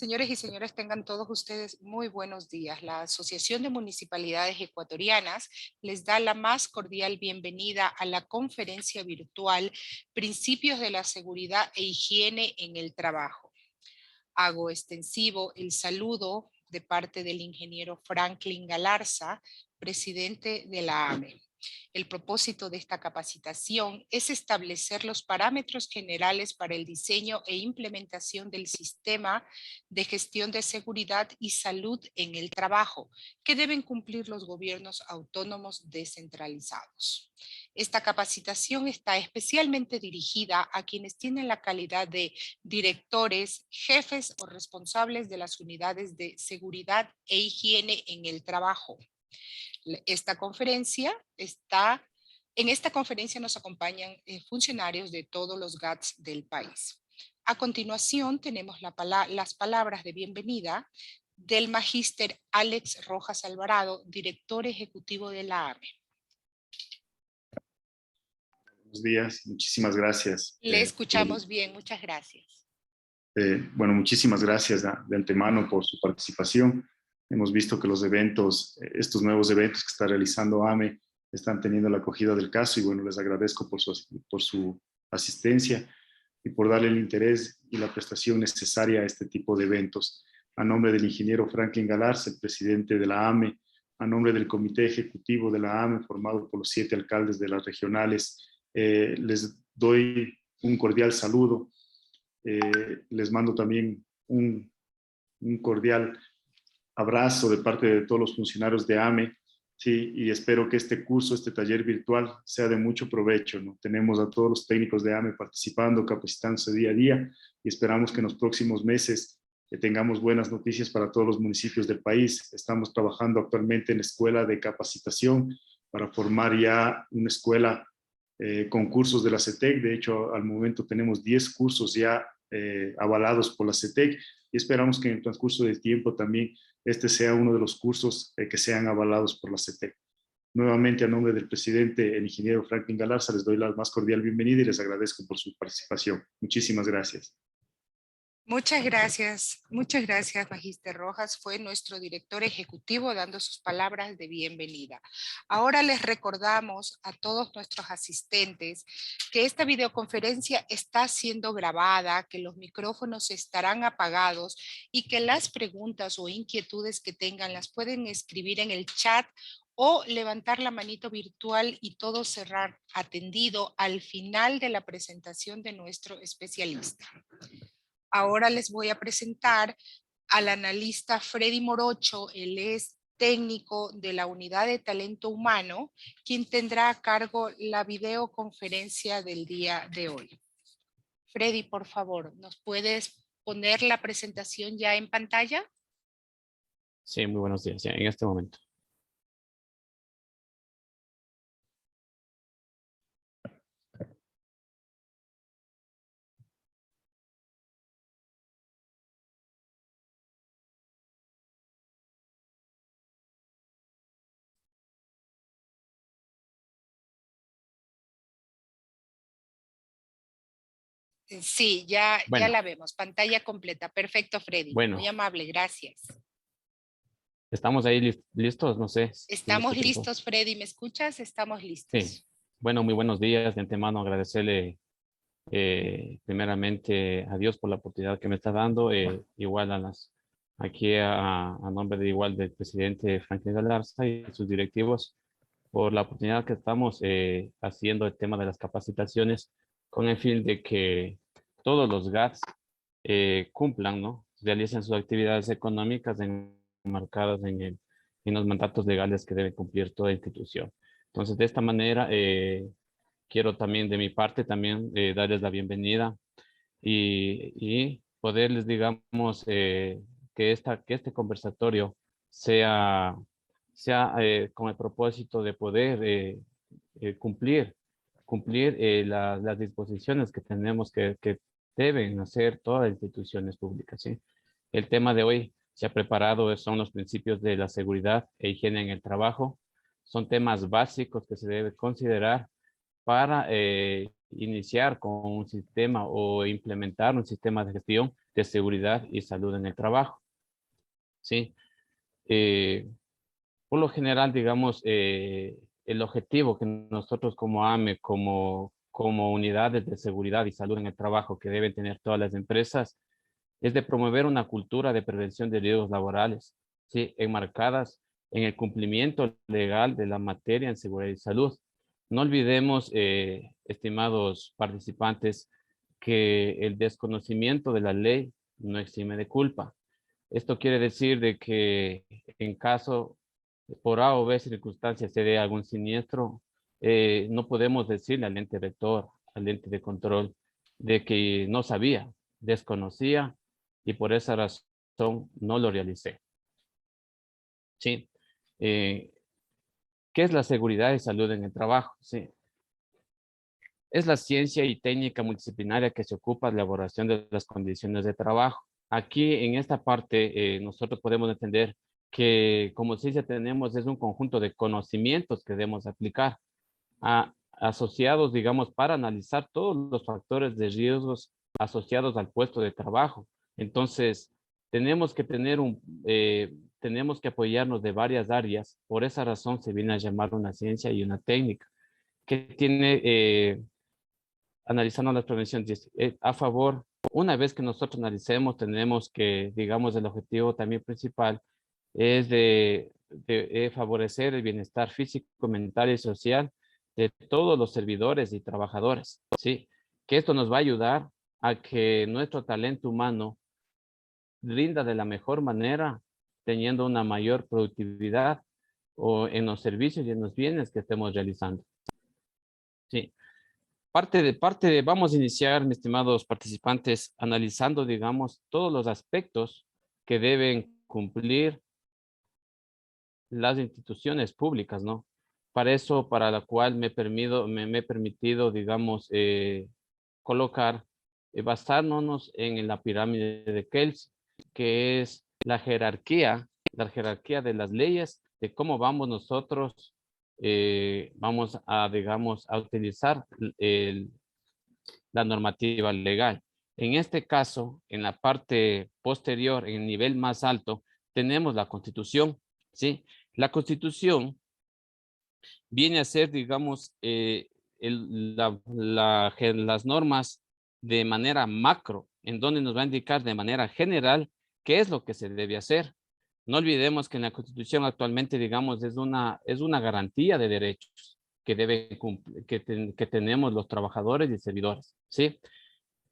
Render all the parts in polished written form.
Señores y señores, tengan todos ustedes muy buenos días. La Asociación de Municipalidades Ecuatorianas les da la más cordial bienvenida a la conferencia virtual Principios de la Seguridad e Higiene en el Trabajo. Hago extensivo el saludo de parte del ingeniero Franklin Galarza, presidente de la AME. El propósito de esta capacitación es establecer los parámetros generales para el diseño e implementación del sistema de gestión de seguridad y salud en el trabajo que deben cumplir los gobiernos autónomos descentralizados. Esta capacitación está especialmente dirigida a quienes tienen la calidad de directores, jefes o responsables de las unidades de seguridad e higiene en el trabajo. En esta conferencia nos acompañan funcionarios de todos los GATS del país. A continuación tenemos las palabras de bienvenida del magíster Alex Rojas Alvarado, director ejecutivo de la AME. Buenos días, muchísimas gracias. Le escuchamos bien, muchas gracias. Bueno, muchísimas gracias de antemano por su participación. Hemos visto que los eventos, estos nuevos eventos que está realizando AME, están teniendo la acogida del caso y bueno, les agradezco por su asistencia y por darle el interés y la prestación necesaria a este tipo de eventos. A nombre del ingeniero Franklin Galarza, el presidente de la AME, a nombre del comité ejecutivo de la AME, formado por los 7 alcaldes de las regionales, les doy un cordial saludo. Les mando también un cordial abrazo de parte de todos los funcionarios de AME, sí, y espero que este curso, este taller virtual sea de mucho provecho, ¿no? Tenemos a todos los técnicos de AME participando, capacitándose día a día y esperamos que en los próximos meses tengamos buenas noticias para todos los municipios del país. Estamos trabajando actualmente en la escuela de capacitación para formar ya una escuela con cursos de la CETEC. De hecho, al momento tenemos 10 cursos ya avalados por la CETEC y esperamos que en el transcurso del tiempo también este sea uno de los cursos que sean avalados por la CETEC. Nuevamente, a nombre del presidente, el ingeniero Franklin Galarza, les doy la más cordial bienvenida y les agradezco por su participación. Muchísimas gracias. Muchas gracias, magíster Rojas. Fue nuestro director ejecutivo dando sus palabras de bienvenida. Ahora les recordamos a todos nuestros asistentes que esta videoconferencia está siendo grabada, que los micrófonos estarán apagados y que las preguntas o inquietudes que tengan las pueden escribir en el chat o levantar la manito virtual y todo será atendido al final de la presentación de nuestro especialista. Ahora les voy a presentar al analista Freddy Morocho. Él es técnico de la Unidad de Talento Humano, quien tendrá a cargo la videoconferencia del día de hoy. Freddy, por favor, ¿nos puedes poner la presentación ya en pantalla? Sí, muy buenos días, ya en este momento. Sí, ya la vemos. Pantalla completa. Perfecto, Freddy. Bueno. Muy amable, gracias. ¿Estamos ahí listos? No sé. Estamos listos, Freddy. ¿Me escuchas? Estamos listos. Sí. Bueno, muy buenos días. De antemano agradecerle primeramente a Dios por la oportunidad que me está dando. Igual aquí a nombre de igual del presidente Franklin Galarza y sus directivos por la oportunidad que estamos haciendo el tema de las capacitaciones con el fin de que todos los GATS cumplan, ¿no? Realicen sus actividades económicas enmarcadas en los mandatos legales que debe cumplir toda institución. Entonces, de esta manera, quiero también de mi parte también darles la bienvenida y poderles, digamos, que este conversatorio sea con el propósito de poder cumplir las disposiciones que tenemos que deben hacer todas las instituciones públicas, ¿sí? El tema de hoy se ha preparado, son los principios de la seguridad e higiene en el trabajo. Son temas básicos que se debe considerar para iniciar con un sistema o implementar un sistema de gestión de seguridad y salud en el trabajo. ¿Sí? Por lo general, digamos, el objetivo que nosotros como AME, como unidades de seguridad y salud en el trabajo que deben tener todas las empresas, es de promover una cultura de prevención de riesgos laborales, ¿sí? Enmarcadas en el cumplimiento legal de la materia en seguridad y salud. No olvidemos, estimados participantes, que el desconocimiento de la ley no exime de culpa. Esto quiere decir de que en caso por A o B circunstancias se dé algún siniestro, no podemos decirle al ente rector, al ente de control, de que no sabía, desconocía y por esa razón no lo realicé. ¿Sí? ¿Qué es la seguridad y salud en el trabajo? Sí. Es la ciencia y técnica multidisciplinaria que se ocupa de la elaboración de las condiciones de trabajo. Aquí en esta parte nosotros podemos entender que como ciencia tenemos es un conjunto de conocimientos que debemos aplicar asociados, digamos, para analizar todos los factores de riesgos asociados al puesto de trabajo. Entonces, tenemos que tenemos que apoyarnos de varias áreas. Por esa razón se viene a llamar una ciencia y una técnica que tiene, analizando las prevenciones, a favor, una vez que nosotros analicemos, tenemos que, digamos, el objetivo también principal es de favorecer el bienestar físico, mental y social de todos los servidores y trabajadores, ¿sí? Que esto nos va a ayudar a que nuestro talento humano rinda de la mejor manera, teniendo una mayor productividad o en los servicios y en los bienes que estemos realizando. Sí. Vamos a iniciar, mis estimados participantes, analizando, digamos, todos los aspectos que deben cumplir las instituciones públicas, ¿no? Para eso, para la cual me he permitido, digamos, colocar, basándonos en la pirámide de Kells, que es la jerarquía de las leyes, de cómo vamos nosotros, vamos a, digamos, a utilizar la normativa legal. En este caso, en la parte posterior, en el nivel más alto, tenemos la Constitución, ¿sí? La Constitución viene a ser, digamos, las normas de manera macro, en donde nos va a indicar de manera general qué es lo que se debe hacer. No olvidemos que en la Constitución actualmente, digamos, es una garantía de derechos que tenemos los trabajadores y servidores, ¿sí?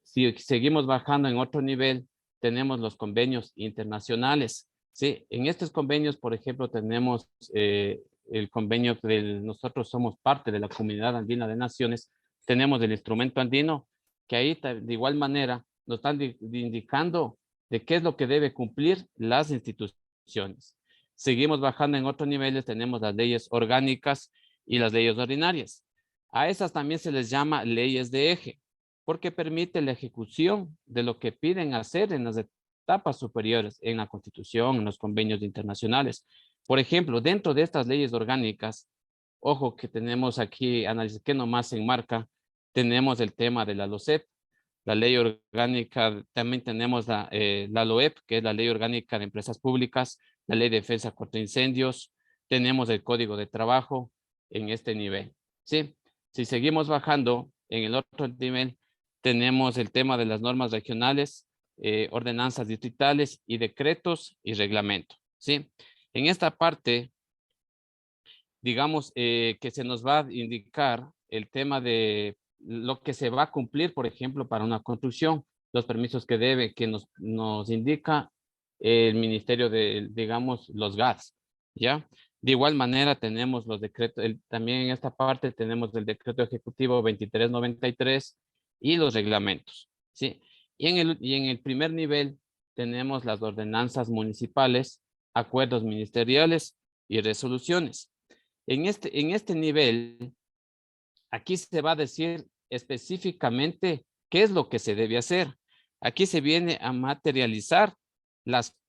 Si seguimos bajando en otro nivel, tenemos los convenios internacionales, ¿sí? En estos convenios, por ejemplo, tenemos el convenio nosotros somos parte de la Comunidad Andina de Naciones, tenemos el instrumento andino, que ahí de igual manera nos están indicando de qué es lo que debe cumplir las instituciones. Seguimos bajando en otros niveles, tenemos las leyes orgánicas y las leyes ordinarias. A esas también se les llama leyes de eje, porque permite la ejecución de lo que piden hacer en las etapas superiores, en la Constitución, en los convenios internacionales. Por ejemplo, dentro de estas leyes orgánicas, ojo que tenemos aquí, análisis que nomás se enmarca, tenemos el tema de la LOCEP, la ley orgánica, también tenemos la LOEP, que es la ley orgánica de empresas públicas, la ley de defensa contra incendios, tenemos el código de trabajo en este nivel, ¿sí? Si seguimos bajando en el otro nivel, tenemos el tema de las normas regionales, ordenanzas distritales y decretos y reglamentos, ¿sí? En esta parte, digamos que se nos va a indicar el tema de lo que se va a cumplir, por ejemplo, para una construcción, los permisos que nos indica el Ministerio de, digamos, los GATS, ¿ya? De igual manera tenemos los decretos, también en esta parte tenemos el decreto ejecutivo 2393 y los reglamentos, ¿sí? Y en el primer nivel tenemos las ordenanzas municipales, acuerdos ministeriales y resoluciones. En este nivel, aquí se va a decir específicamente qué es lo que se debe hacer. Aquí se viene a materializar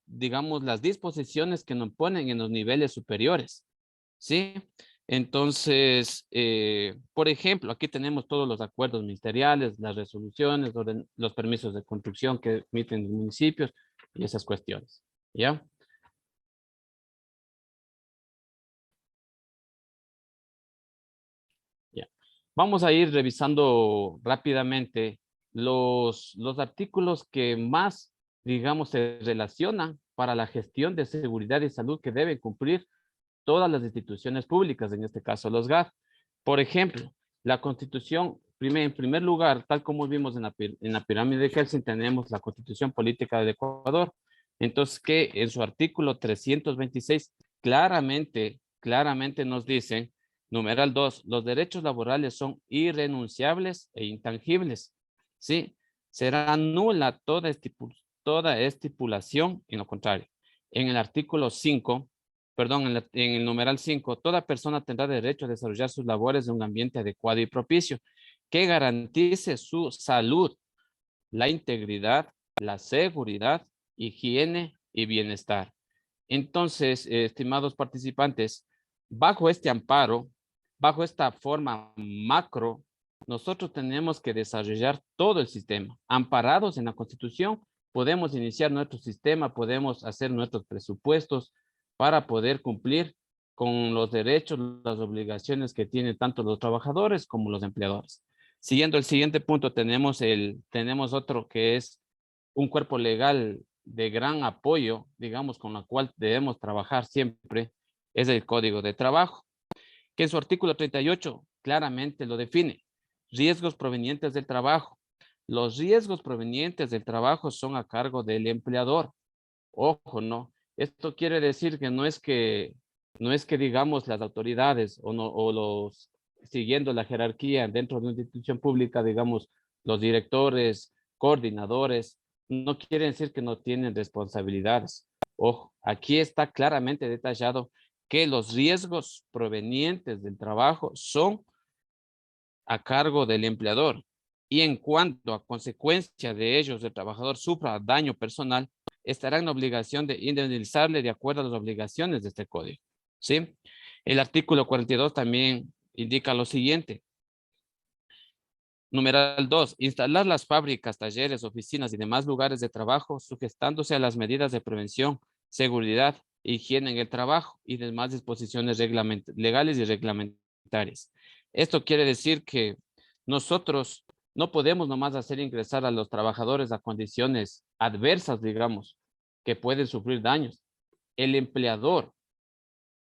digamos, las disposiciones que nos ponen en los niveles superiores, ¿sí? Entonces, por ejemplo, aquí tenemos todos los acuerdos ministeriales, las resoluciones, los permisos de construcción que emiten los municipios y esas cuestiones, ¿ya? Ya. Vamos a ir revisando rápidamente los artículos que más, digamos, se relacionan para la gestión de seguridad y salud que deben cumplir todas las instituciones públicas, en este caso los GAF. Por ejemplo, la Constitución, en primer lugar, tal como vimos en la pirámide de Kelsen, tenemos la Constitución Política del Ecuador. Entonces, que en su artículo 326 claramente nos dice, numeral 2, los derechos laborales son irrenunciables e intangibles. ¿Sí? Será nula toda estipulación en lo contrario. En el artículo 5, perdón, en el numeral 5, toda persona tendrá derecho a desarrollar sus labores en un ambiente adecuado y propicio que garantice su salud, la integridad, la seguridad, higiene y bienestar. Entonces, estimados participantes, bajo este amparo, bajo esta forma macro, nosotros tenemos que desarrollar todo el sistema. Amparados en la Constitución, podemos iniciar nuestro sistema, podemos hacer nuestros presupuestos para poder cumplir con los derechos, las obligaciones que tienen tanto los trabajadores como los empleadores. Siguiendo el siguiente punto, tenemos otro que es un cuerpo legal de gran apoyo, digamos, con la cual debemos trabajar siempre, es el Código de Trabajo, que en su artículo 38 claramente lo define. Riesgos provenientes del trabajo. Los riesgos provenientes del trabajo son a cargo del empleador. Ojo, ¿no? Esto quiere decir que no es que digamos las autoridades o los, siguiendo la jerarquía dentro de una institución pública, digamos, los directores, coordinadores, no quiere decir que no tienen responsabilidades. Ojo, aquí está claramente detallado que los riesgos provenientes del trabajo son a cargo del empleador. Y en cuanto a consecuencia de ellos, el trabajador sufra daño personal, estará en la obligación de indemnizarle de acuerdo a las obligaciones de este código. ¿Sí? El artículo 42 también indica lo siguiente. Numeral 2. Instalar las fábricas, talleres, oficinas y demás lugares de trabajo sujetándose a las medidas de prevención, seguridad, higiene en el trabajo y demás disposiciones legales y reglamentarias. Esto quiere decir que nosotros no podemos nomás hacer ingresar a los trabajadores a condiciones adversas, digamos, que pueden sufrir daños. El empleador,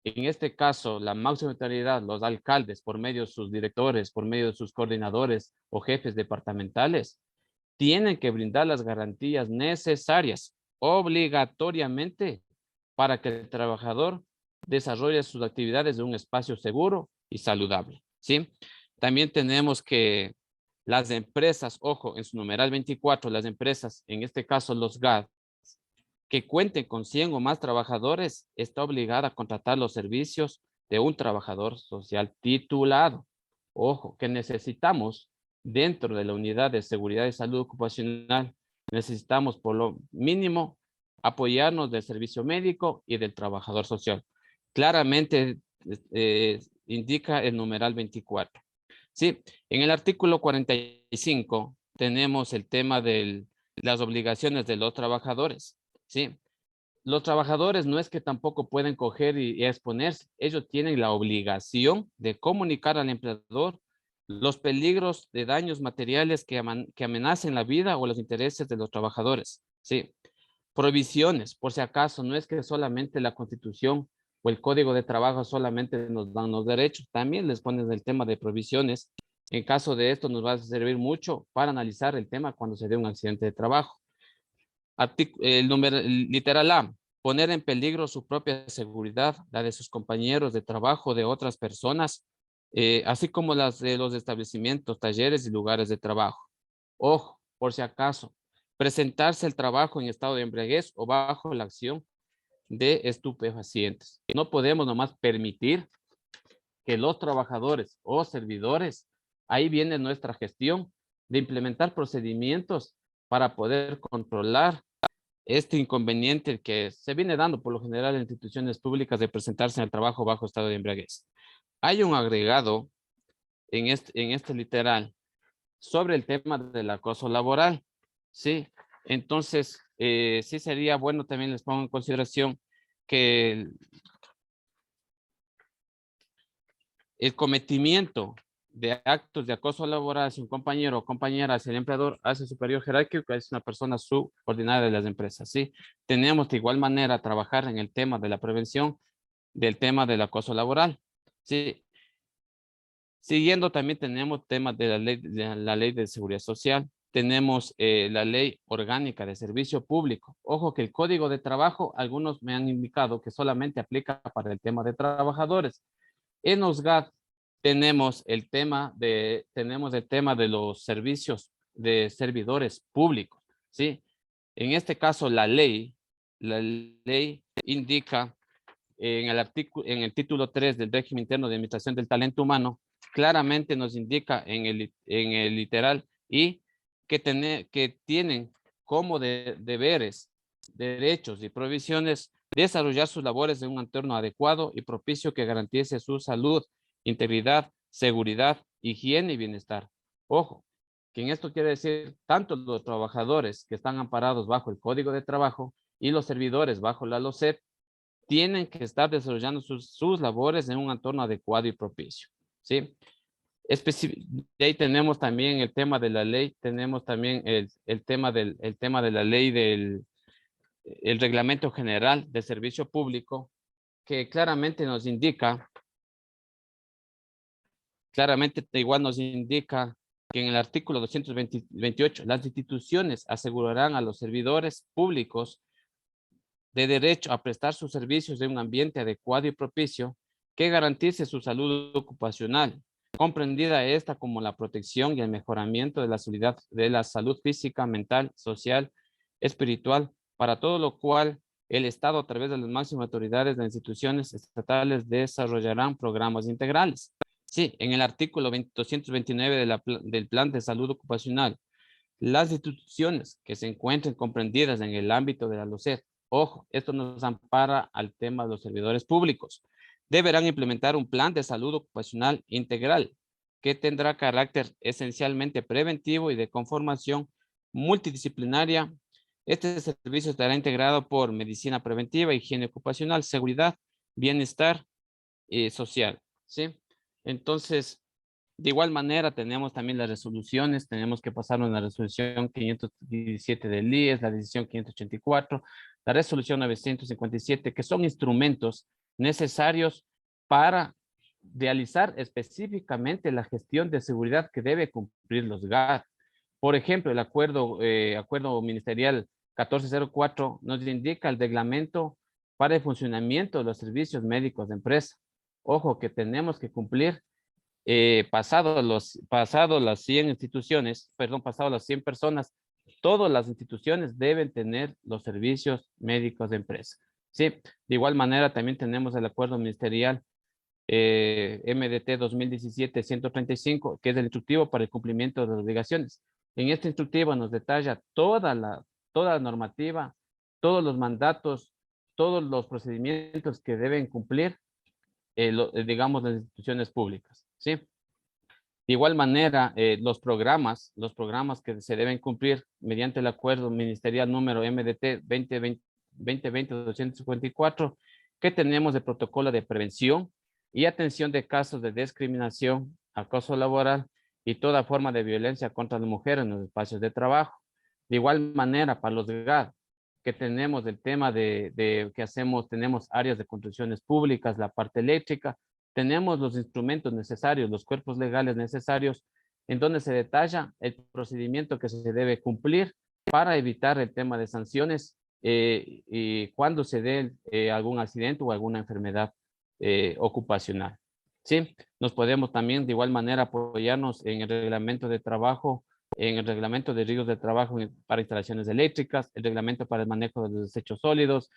en este caso, la máxima autoridad, los alcaldes, por medio de sus directores, por medio de sus coordinadores o jefes departamentales, tienen que brindar las garantías necesarias obligatoriamente para que el trabajador desarrolle sus actividades en un espacio seguro y saludable, ¿sí? También tenemos que las empresas, ojo, en su numeral 24, las empresas, en este caso los GAD, que cuenten con 100 o más trabajadores, está obligada a contratar los servicios de un trabajador social titulado. Ojo, que necesitamos dentro de la unidad de seguridad y salud ocupacional, necesitamos por lo mínimo apoyarnos del servicio médico y del trabajador social. Claramente indica el numeral 24. Sí, en el artículo 45 tenemos el tema de las obligaciones de los trabajadores. ¿Sí? Los trabajadores no es que tampoco pueden coger y exponerse, ellos tienen la obligación de comunicar al empleador los peligros de daños materiales que amenacen la vida o los intereses de los trabajadores. Sí. Provisiones, por si acaso, no es que solamente la Constitución o el Código de Trabajo solamente nos dan los derechos, también les ponen el tema de provisiones. En caso de esto nos va a servir mucho para analizar el tema cuando se dé un accidente de trabajo. Literal A, poner en peligro su propia seguridad, la de sus compañeros de trabajo, de otras personas, así como las de los establecimientos, talleres y lugares de trabajo. Ojo, por si acaso, presentarse el trabajo en estado de embriaguez o bajo la acción de estupefacientes. No podemos nomás permitir que los trabajadores o servidores, ahí viene nuestra gestión de implementar procedimientos para poder controlar este inconveniente que se viene dando por lo general en instituciones públicas de presentarse en el trabajo bajo estado de embriaguez. Hay un agregado en este literal sobre el tema del acoso laboral, ¿sí? Entonces, sí sería bueno, también les pongo en consideración que el cometimiento de actos de acoso laboral hacia un compañero o compañera, hacia el empleador, hacia el superior jerárquico, es una persona subordinada de las empresas, ¿sí? Tenemos de igual manera trabajar en el tema de la prevención del tema del acoso laboral, ¿sí? Siguiendo también tenemos temas de la ley de seguridad social, tenemos la ley orgánica de servicio público. Ojo que el código de trabajo, algunos me han indicado que solamente aplica para el tema de trabajadores. En OSGAD tenemos el tema de los servicios de servidores públicos, ¿sí? En este caso, la ley indica en el título 3 del régimen interno de administración del talento humano, claramente nos indica en el literal y que tienen como deberes, derechos y provisiones desarrollar sus labores en un entorno adecuado y propicio que garantice su salud, integridad, seguridad, higiene y bienestar. Ojo, que en esto quiere decir tanto los trabajadores que están amparados bajo el Código de Trabajo y los servidores bajo la LOCEP tienen que estar desarrollando sus labores en un entorno adecuado y propicio, ¿sí? De ahí tenemos también el tema de la ley, tenemos también el tema de la ley el Reglamento General de Servicio Público, que claramente igual nos indica que en el artículo 228, las instituciones asegurarán a los servidores públicos de derecho a prestar sus servicios en un ambiente adecuado y propicio que garantice su salud ocupacional, comprendida esta como la protección y el mejoramiento de la salud física, mental, social, espiritual, para todo lo cual el Estado, a través de las máximas autoridades de instituciones estatales, desarrollarán programas integrales. Sí, en el artículo 229 del Plan de Salud Ocupacional, las instituciones que se encuentren comprendidas en el ámbito de la LOCEP, ojo, esto nos ampara al tema de los servidores públicos, deberán implementar un plan de salud ocupacional integral que tendrá carácter esencialmente preventivo y de conformación multidisciplinaria. Este servicio estará integrado por medicina preventiva, higiene ocupacional, seguridad, bienestar social, ¿sí? Entonces, de igual manera, tenemos también las resoluciones, tenemos que pasarnos la resolución 517 del IES, la decisión 584, la resolución 957, que son instrumentos necesarios para realizar específicamente la gestión de seguridad que debe cumplir los GAD. Por ejemplo, el acuerdo ministerial 1404 nos indica el reglamento para el funcionamiento de los servicios médicos de empresa. Ojo, que tenemos que cumplir pasado las 100 instituciones, perdón, pasado las 100 personas, todas las instituciones deben tener los servicios médicos de empresa. Sí, de igual manera también tenemos el acuerdo ministerial MDT 2017-135, que es el instructivo para el cumplimiento de las obligaciones. En este instructivo nos detalla toda la normativa, todos los mandatos, todos los procedimientos que deben cumplir, digamos, las instituciones públicas, ¿sí? De igual manera, los programas que se deben cumplir mediante el acuerdo ministerial número MDT 2020-254, que tenemos de protocolo de prevención y atención de casos de discriminación, acoso laboral y toda forma de violencia contra la mujer en los espacios de trabajo. De igual manera, para los GAD, que tenemos el tema que hacemos, tenemos áreas de construcciones públicas, la parte eléctrica, tenemos los instrumentos necesarios, los cuerpos legales necesarios, en donde se detalla el procedimiento que se debe cumplir para evitar el tema de sanciones y cuando se dé algún accidente o alguna enfermedad ocupacional. ¿Sí? Nos podemos también de igual manera apoyarnos en el reglamento de trabajo, en el reglamento de riesgos de trabajo para instalaciones eléctricas, el reglamento para el manejo de los desechos sólidos,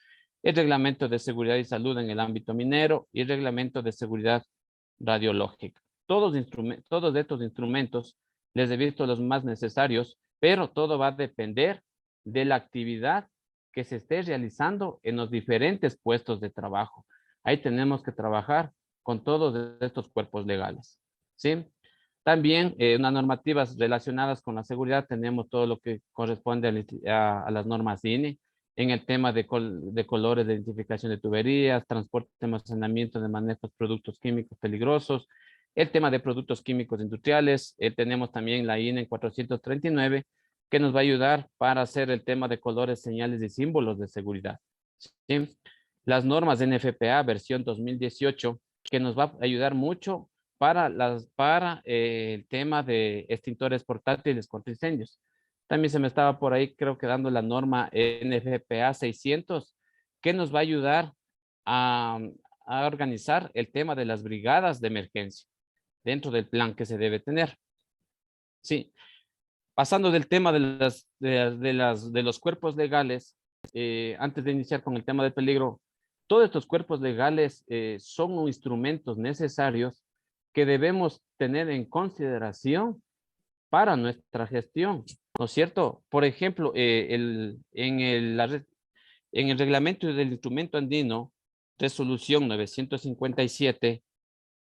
el reglamento de seguridad y salud en el ámbito minero y el reglamento de seguridad radiológica. Todos estos instrumentos les he visto los más necesarios, pero todo va a depender de la actividad que se esté realizando en los diferentes puestos de trabajo. Ahí tenemos que trabajar con todos estos cuerpos legales, ¿sí? También unas normativas relacionadas con la seguridad, tenemos todo lo que corresponde a las normas INE, en el tema de colores de identificación de tuberías, transporte, almacenamiento de manejo de productos químicos peligrosos, el tema de productos químicos industriales, tenemos también la INE 439, que nos va a ayudar para hacer el tema de colores, señales y símbolos de seguridad, ¿sí? Las normas NFPA versión 2018, que nos va a ayudar mucho para el tema de extintores portátiles contra incendios. También se me estaba por ahí, creo que dando la norma NFPA 600, que nos va a ayudar a organizar el tema de las brigadas de emergencia dentro del plan que se debe tener. Sí, pasando del tema de los cuerpos legales, antes de iniciar con el tema del peligro, todos estos cuerpos legales son instrumentos necesarios que debemos tener en consideración para nuestra gestión, ¿no es cierto? Por ejemplo, en el reglamento del instrumento andino, resolución 957,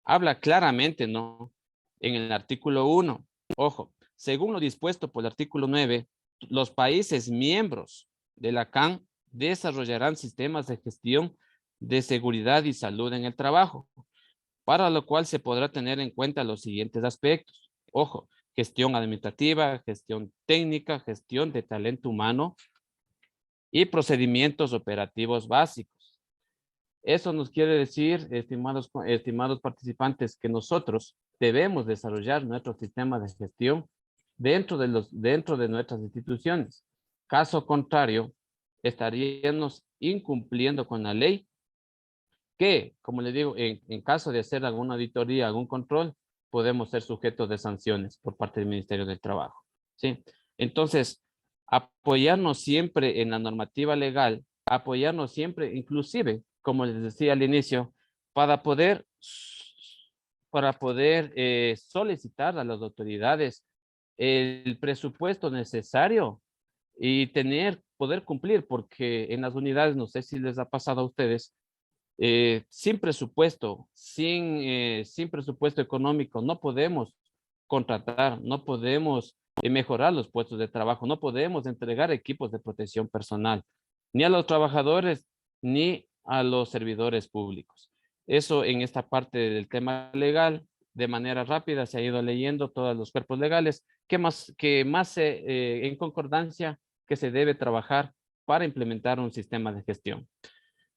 habla claramente, ¿no? En el artículo 1, ojo, según lo dispuesto por el artículo 9, los países miembros de la CAN desarrollarán sistemas de gestión de seguridad y salud en el trabajo, para lo cual se podrá tener en cuenta los siguientes aspectos. Ojo, gestión administrativa, gestión técnica, gestión de talento humano y procedimientos operativos básicos. Eso nos quiere decir, estimados participantes, que nosotros debemos desarrollar nuestro sistema de gestión dentro de nuestras instituciones. Caso contrario, estaríamos incumpliendo con la ley que, como les digo, en caso de hacer alguna auditoría, algún control, podemos ser sujetos de sanciones por parte del Ministerio del Trabajo, ¿sí? Entonces, apoyarnos siempre en la normativa legal, apoyarnos siempre, inclusive, como les decía al inicio, para poder solicitar a las autoridades el presupuesto necesario y poder cumplir, porque en las unidades, no sé si les ha pasado a ustedes, sin presupuesto, sin presupuesto económico, no podemos contratar, no podemos mejorar los puestos de trabajo, no podemos entregar equipos de protección personal, ni a los trabajadores, ni a los servidores públicos. Eso en esta parte del tema legal, de manera rápida, se ha ido leyendo todos los cuerpos legales, que más en concordancia que se debe trabajar para implementar un sistema de gestión.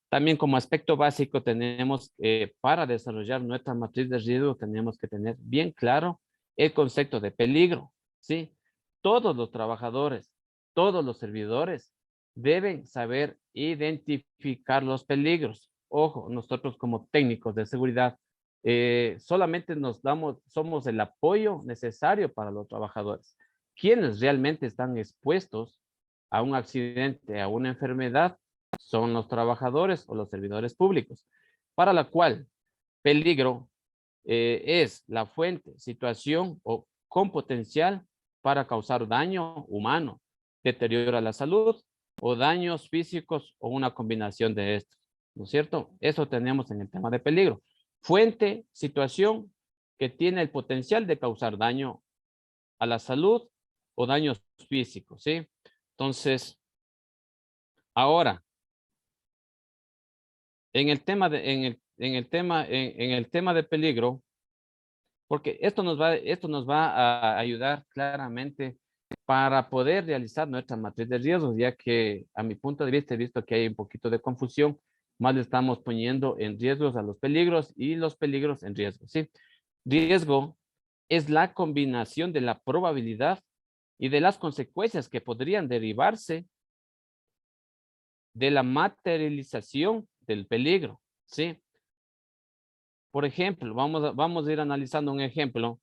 También como aspecto básico tenemos, para desarrollar nuestra matriz de riesgo, tenemos que tener bien claro el concepto de peligro, ¿sí? Todos los trabajadores, todos los servidores deben saber identificar los peligros. Ojo, nosotros como técnicos de seguridad, solamente somos el apoyo necesario para los trabajadores. Quienes realmente están expuestos a un accidente, a una enfermedad, son los trabajadores o los servidores públicos, para la cual peligro es la fuente, situación o con potencial para causar daño humano, deterioro a la salud o daños físicos o una combinación de estos, ¿no es cierto? Eso tenemos en el tema de peligro. Fuente, situación que tiene el potencial de causar daño a la salud o daños físicos, ¿sí? Entonces, ahora, en el tema de peligro, porque esto nos va a ayudar claramente para poder realizar nuestra matriz de riesgos, ya que a mi punto de vista he visto que hay un poquito de confusión, más le estamos poniendo en riesgos a los peligros y los peligros en riesgos, ¿sí? Riesgo es la combinación de la probabilidad y de las consecuencias que podrían derivarse de la materialización del peligro, ¿sí? Por ejemplo, vamos a ir analizando un ejemplo.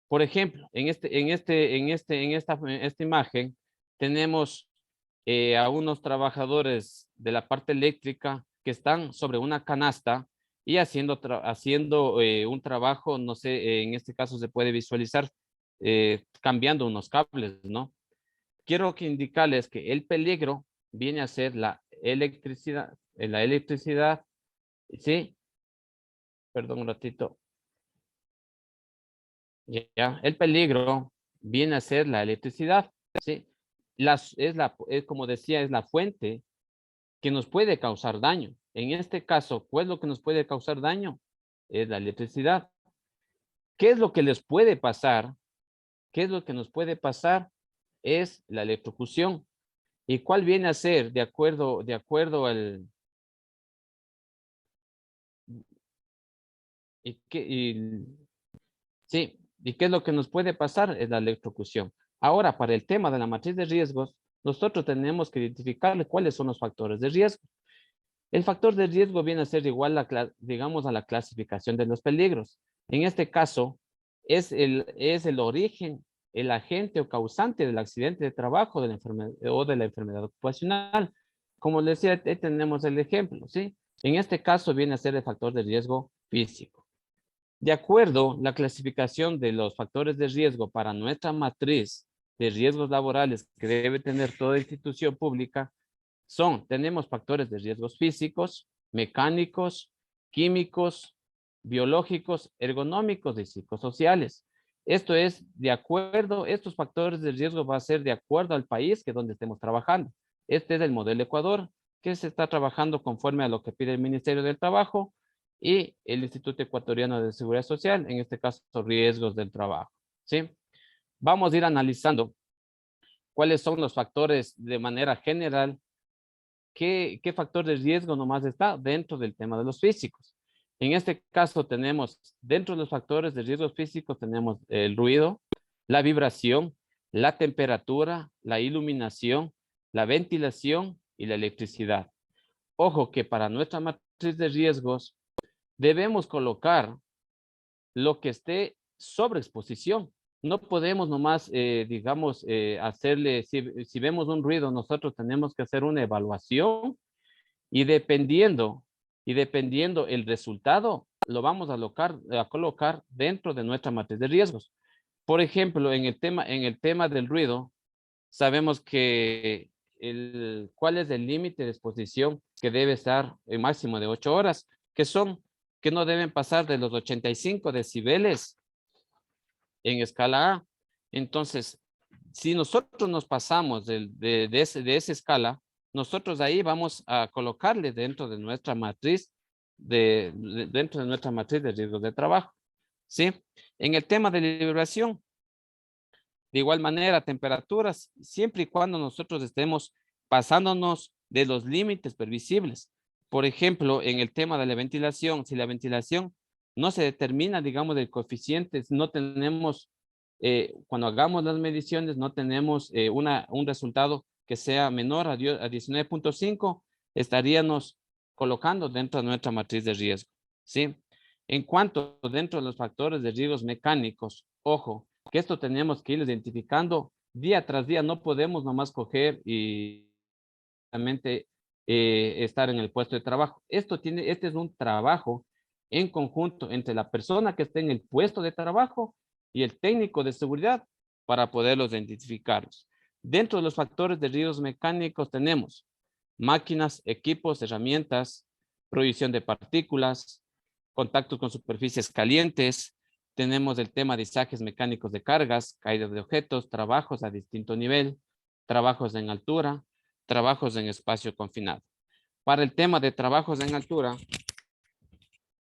Por ejemplo, en esta imagen tenemos a unos trabajadores de la parte eléctrica que están sobre una canasta y haciendo un trabajo, no sé, en este caso se puede visualizar cambiando unos cables, ¿no? Quiero que indicarles que el peligro viene a ser la electricidad, ¿sí? Perdón un ratito. Ya, el peligro viene a ser la electricidad, ¿sí? Como decía, es la fuente que nos puede causar daño. En este caso, ¿cuál es lo que nos puede causar daño? Es la electricidad. ¿Qué es lo que les puede pasar? ¿Qué es lo que nos puede pasar? Es la electrocución. ¿Y cuál viene a ser de acuerdo al... Sí, ¿y qué es lo que nos puede pasar? Es la electrocución. Ahora, para el tema de la matriz de riesgos, nosotros tenemos que identificarle cuáles son los factores de riesgo. El factor de riesgo viene a ser igual, digamos, a la clasificación de los peligros. En este caso, es el origen, el agente o causante del accidente de trabajo de la enfermedad, o de la enfermedad ocupacional. Como les decía, ahí tenemos el ejemplo, ¿sí? En este caso viene a ser el factor de riesgo físico. De acuerdo a la clasificación de los factores de riesgo para nuestra matriz de riesgos laborales que debe tener toda institución pública, tenemos factores de riesgos físicos, mecánicos, químicos, biológicos, ergonómicos y psicosociales. Esto es de acuerdo, estos factores de riesgo va a ser de acuerdo al país que donde estemos trabajando. Este es el modelo Ecuador, que se está trabajando conforme a lo que pide el Ministerio del Trabajo y el Instituto Ecuatoriano de Seguridad Social, en este caso, riesgos del trabajo, ¿sí? Vamos a ir analizando cuáles son los factores de manera general. ¿Qué factor de riesgo nomás está dentro del tema de los físicos? En este caso tenemos, dentro de los factores de riesgo físicos, tenemos el ruido, la vibración, la temperatura, la iluminación, la ventilación y la electricidad. Ojo que para nuestra matriz de riesgos debemos colocar lo que esté sobre exposición. No podemos nomás, digamos, hacerle, si vemos un ruido, nosotros tenemos que hacer una evaluación y dependiendo el resultado, lo vamos a colocar dentro de nuestra matriz de riesgos. Por ejemplo, en el tema del ruido, sabemos que cuál es el límite de exposición que debe estar en máximo de 8 horas, que no deben pasar de los 85 decibeles en escala A. Entonces, si nosotros nos pasamos de esa escala, nosotros ahí vamos a colocarle dentro de nuestra matriz dentro de nuestra matriz de riesgos de trabajo, ¿sí? En el tema de liberación, de igual manera, temperaturas, siempre y cuando nosotros estemos pasándonos de los límites permisibles. Por ejemplo, en el tema de la ventilación, si la ventilación no se determina, digamos, del coeficiente, no tenemos, cuando hagamos las mediciones, no tenemos un resultado que sea menor a 19.5, estaríamos colocando dentro de nuestra matriz de riesgo, ¿sí? En cuanto dentro de los factores de riesgos mecánicos, ojo, que esto tenemos que ir identificando día tras día, no podemos nomás coger y realmente estar en el puesto de trabajo. Este es un trabajo en conjunto entre la persona que está en el puesto de trabajo y el técnico de seguridad para poderlos identificarlos. Dentro de los factores de riesgos mecánicos tenemos máquinas, equipos, herramientas, prohibición de partículas, contactos con superficies calientes, tenemos el tema de izajes mecánicos de cargas, caídas de objetos, trabajos a distinto nivel, trabajos en altura, trabajos en espacio confinado. Para el tema de trabajos en altura,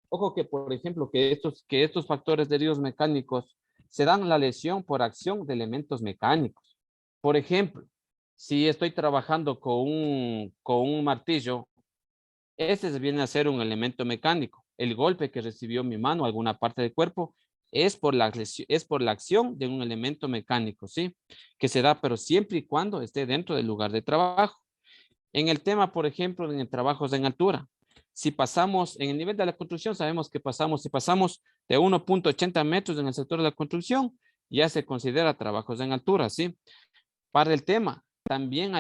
ojo que, por ejemplo, que estos factores de riesgos mecánicos se dan la lesión por acción de elementos mecánicos. Por ejemplo, si estoy trabajando con un martillo, este viene a ser un elemento mecánico. El golpe que recibió mi mano, alguna parte del cuerpo, es por la acción de un elemento mecánico, ¿sí? Que se da, pero siempre y cuando esté dentro del lugar de trabajo. En el tema, por ejemplo, en el trabajos en altura, si pasamos en el nivel de la construcción, sabemos que si pasamos de 1.80 metros en el sector de la construcción, ya se considera trabajos en altura, ¿sí? Para el tema, también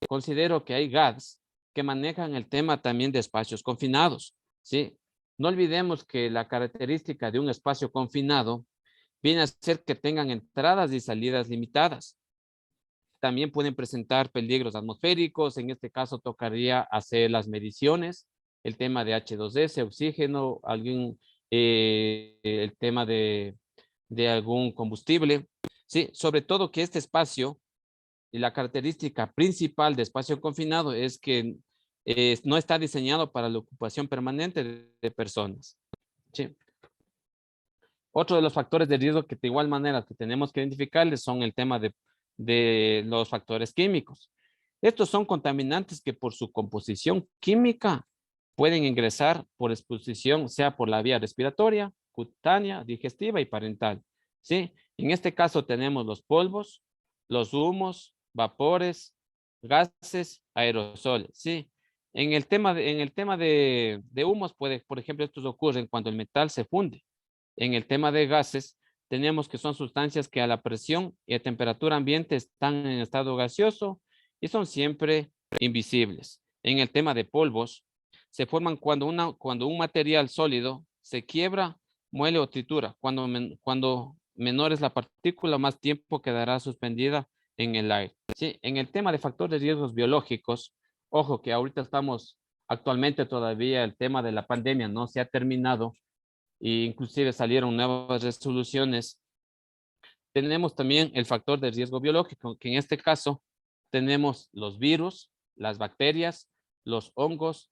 considero que hay GADs que manejan el tema también de espacios confinados, ¿sí? No olvidemos que la característica de un espacio confinado viene a ser que tengan entradas y salidas limitadas. También pueden presentar peligros atmosféricos. En este caso tocaría hacer las mediciones, el tema de H2S, oxígeno, el tema de algún combustible. Sí, sobre todo que este espacio, y la característica principal de espacio confinado es que no está diseñado para la ocupación permanente de personas. Sí. Otro de los factores de riesgo que de igual manera que tenemos que identificarles son el tema de los factores químicos. Estos son contaminantes que por su composición química pueden ingresar por exposición, sea por la vía respiratoria, cutánea, digestiva y parental. ¿Sí? En este caso tenemos los polvos, los humos, vapores, gases, aerosoles. ¿Sí? En el tema de humos, por ejemplo, estos ocurren cuando el metal se funde. En el tema de gases, tenemos que son sustancias que a la presión y a temperatura ambiente están en estado gaseoso y son siempre invisibles. En el tema de polvos, se forman cuando un material sólido se quiebra, muele o tritura. Cuando menor es la partícula, más tiempo quedará suspendida en el aire. ¿Sí? En el tema de factores de riesgos biológicos, ojo que ahorita estamos actualmente todavía el tema de la pandemia no se ha terminado, e inclusive salieron nuevas resoluciones. Tenemos también el factor de riesgo biológico, que en este caso tenemos los virus, las bacterias, los hongos,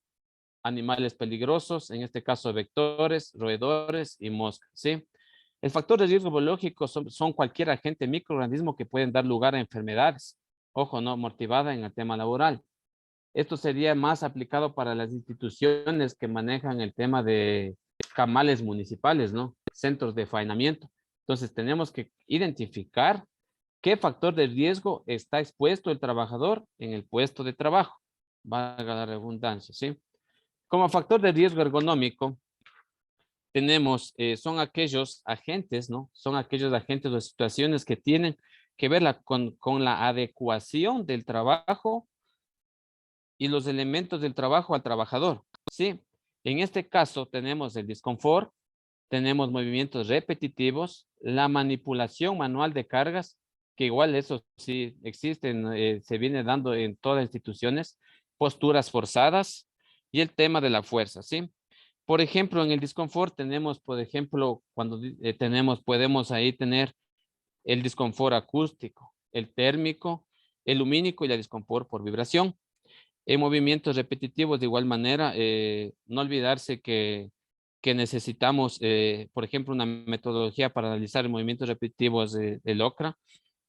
animales peligrosos, en este caso vectores, roedores y moscas, ¿sí? El factor de riesgo biológico son cualquier agente microorganismo que pueden dar lugar a enfermedades. Ojo, no motivada en el tema laboral. Esto sería más aplicado para las instituciones que manejan el tema de camales municipales, ¿no? Centros de faenamiento. Entonces tenemos que identificar qué factor de riesgo está expuesto el trabajador en el puesto de trabajo. Valga la redundancia, ¿sí? Como factor de riesgo ergonómico, tenemos, son aquellos agentes, ¿no? Son aquellos agentes o situaciones que tienen que ver con la adecuación del trabajo y los elementos del trabajo al trabajador, ¿sí? En este caso tenemos el disconfort, tenemos movimientos repetitivos, la manipulación manual de cargas, que igual eso sí existen, se viene dando en todas las instituciones, posturas forzadas y el tema de la fuerza, ¿sí? Por ejemplo, en el disconfort tenemos, por ejemplo, cuando podemos ahí tener el disconfort acústico, el térmico, el lumínico y el disconfort por vibración. En movimientos repetitivos, de igual manera, no olvidarse que necesitamos, por ejemplo, una metodología para analizar movimientos repetitivos del OCRA,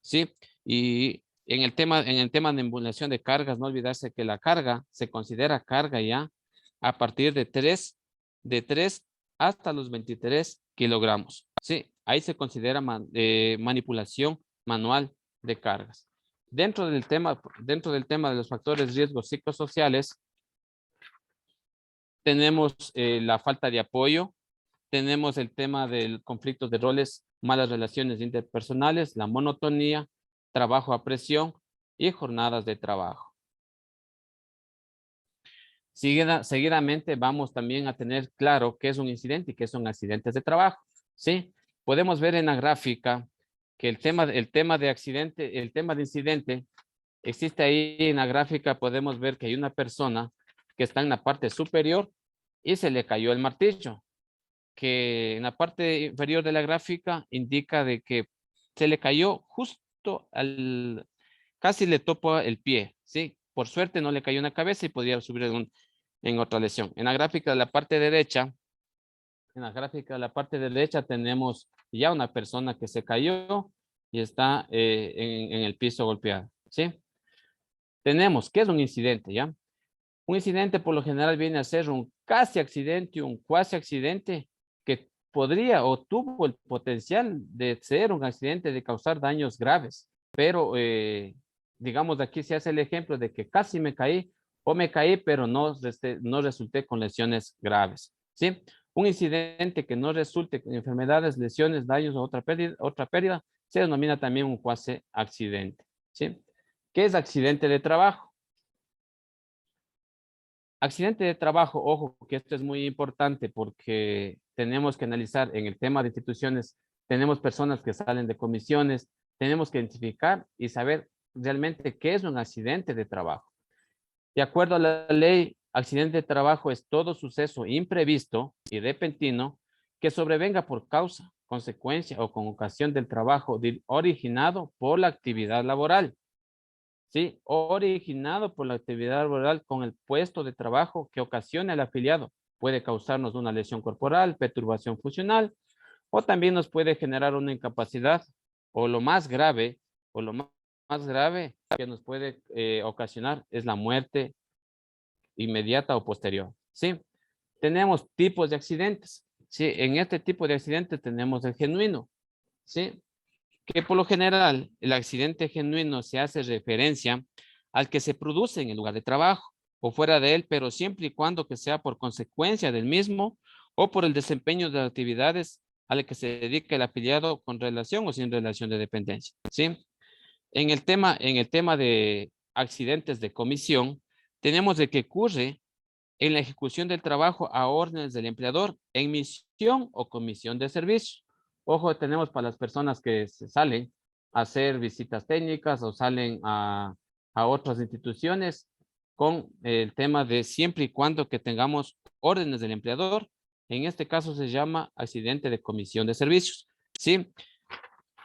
¿sí? Y en el tema de emulación de cargas, no olvidarse que la carga se considera carga ya a partir de 3 hasta los 23 kilogramos, ¿sí? Ahí se considera manipulación manual de cargas. Dentro del tema de los factores de riesgo psicosociales, tenemos la falta de apoyo, tenemos el tema del conflicto de roles, malas relaciones interpersonales, la monotonía, trabajo a presión y jornadas de trabajo. Seguidamente vamos también a tener claro qué es un incidente y qué son accidentes de trabajo, ¿sí? Podemos ver en la gráfica que el tema de incidente, existe ahí en la gráfica, podemos ver que hay una persona que está en la parte superior y se le cayó el martillo, que en la parte inferior de la gráfica indica de que se le cayó justo casi le topó el pie, ¿sí? Por suerte no le cayó en la cabeza y podría subir en otra lesión. En la gráfica de la parte derecha, tenemos ya una persona que se cayó y está en el piso golpeado, ¿sí? Tenemos, ¿qué es un incidente, ya? Un incidente por lo general viene a ser un casi accidente, un cuasi accidente que podría o tuvo el potencial de ser un accidente de causar daños graves, pero digamos aquí se hace el ejemplo de que casi me caí o me caí, pero no resulté con lesiones graves, ¿sí? Un incidente que no resulte con enfermedades, lesiones, daños o otra pérdida se denomina también un cuasi accidente, ¿sí? ¿Qué es accidente de trabajo? Accidente de trabajo, ojo, que esto es muy importante porque tenemos que analizar en el tema de instituciones tenemos personas que salen de comisiones, tenemos que identificar y saber realmente qué es un accidente de trabajo. De acuerdo a la ley, accidente de trabajo es todo suceso imprevisto y repentino que sobrevenga por causa, consecuencia o con ocasión del trabajo originado por la actividad laboral. ¿Sí? Originado por la actividad laboral con el puesto de trabajo que ocasiona el afiliado. Puede causarnos una lesión corporal, perturbación funcional, o también nos puede generar una incapacidad, o lo más grave, o lo más grave que nos puede ocasionar es la muerte inmediata o posterior. ¿Sí? Tenemos tipos de accidentes. ¿Sí? En este tipo de accidentes tenemos el genuino. ¿Sí? Que por lo general el accidente genuino se hace referencia al que se produce en el lugar de trabajo o fuera de él, pero siempre y cuando que sea por consecuencia del mismo o por el desempeño de actividades a las que se dedica el afiliado con relación o sin relación de dependencia. ¿Sí? En el tema de accidentes de comisión, tenemos de que ocurre en la ejecución del trabajo a órdenes del empleador en misión o comisión de servicio. Ojo, tenemos para las personas que se salen a hacer visitas técnicas o salen a otras instituciones con el tema de siempre y cuando que tengamos órdenes del empleador. En este caso se llama accidente de comisión de servicios. ¿Sí?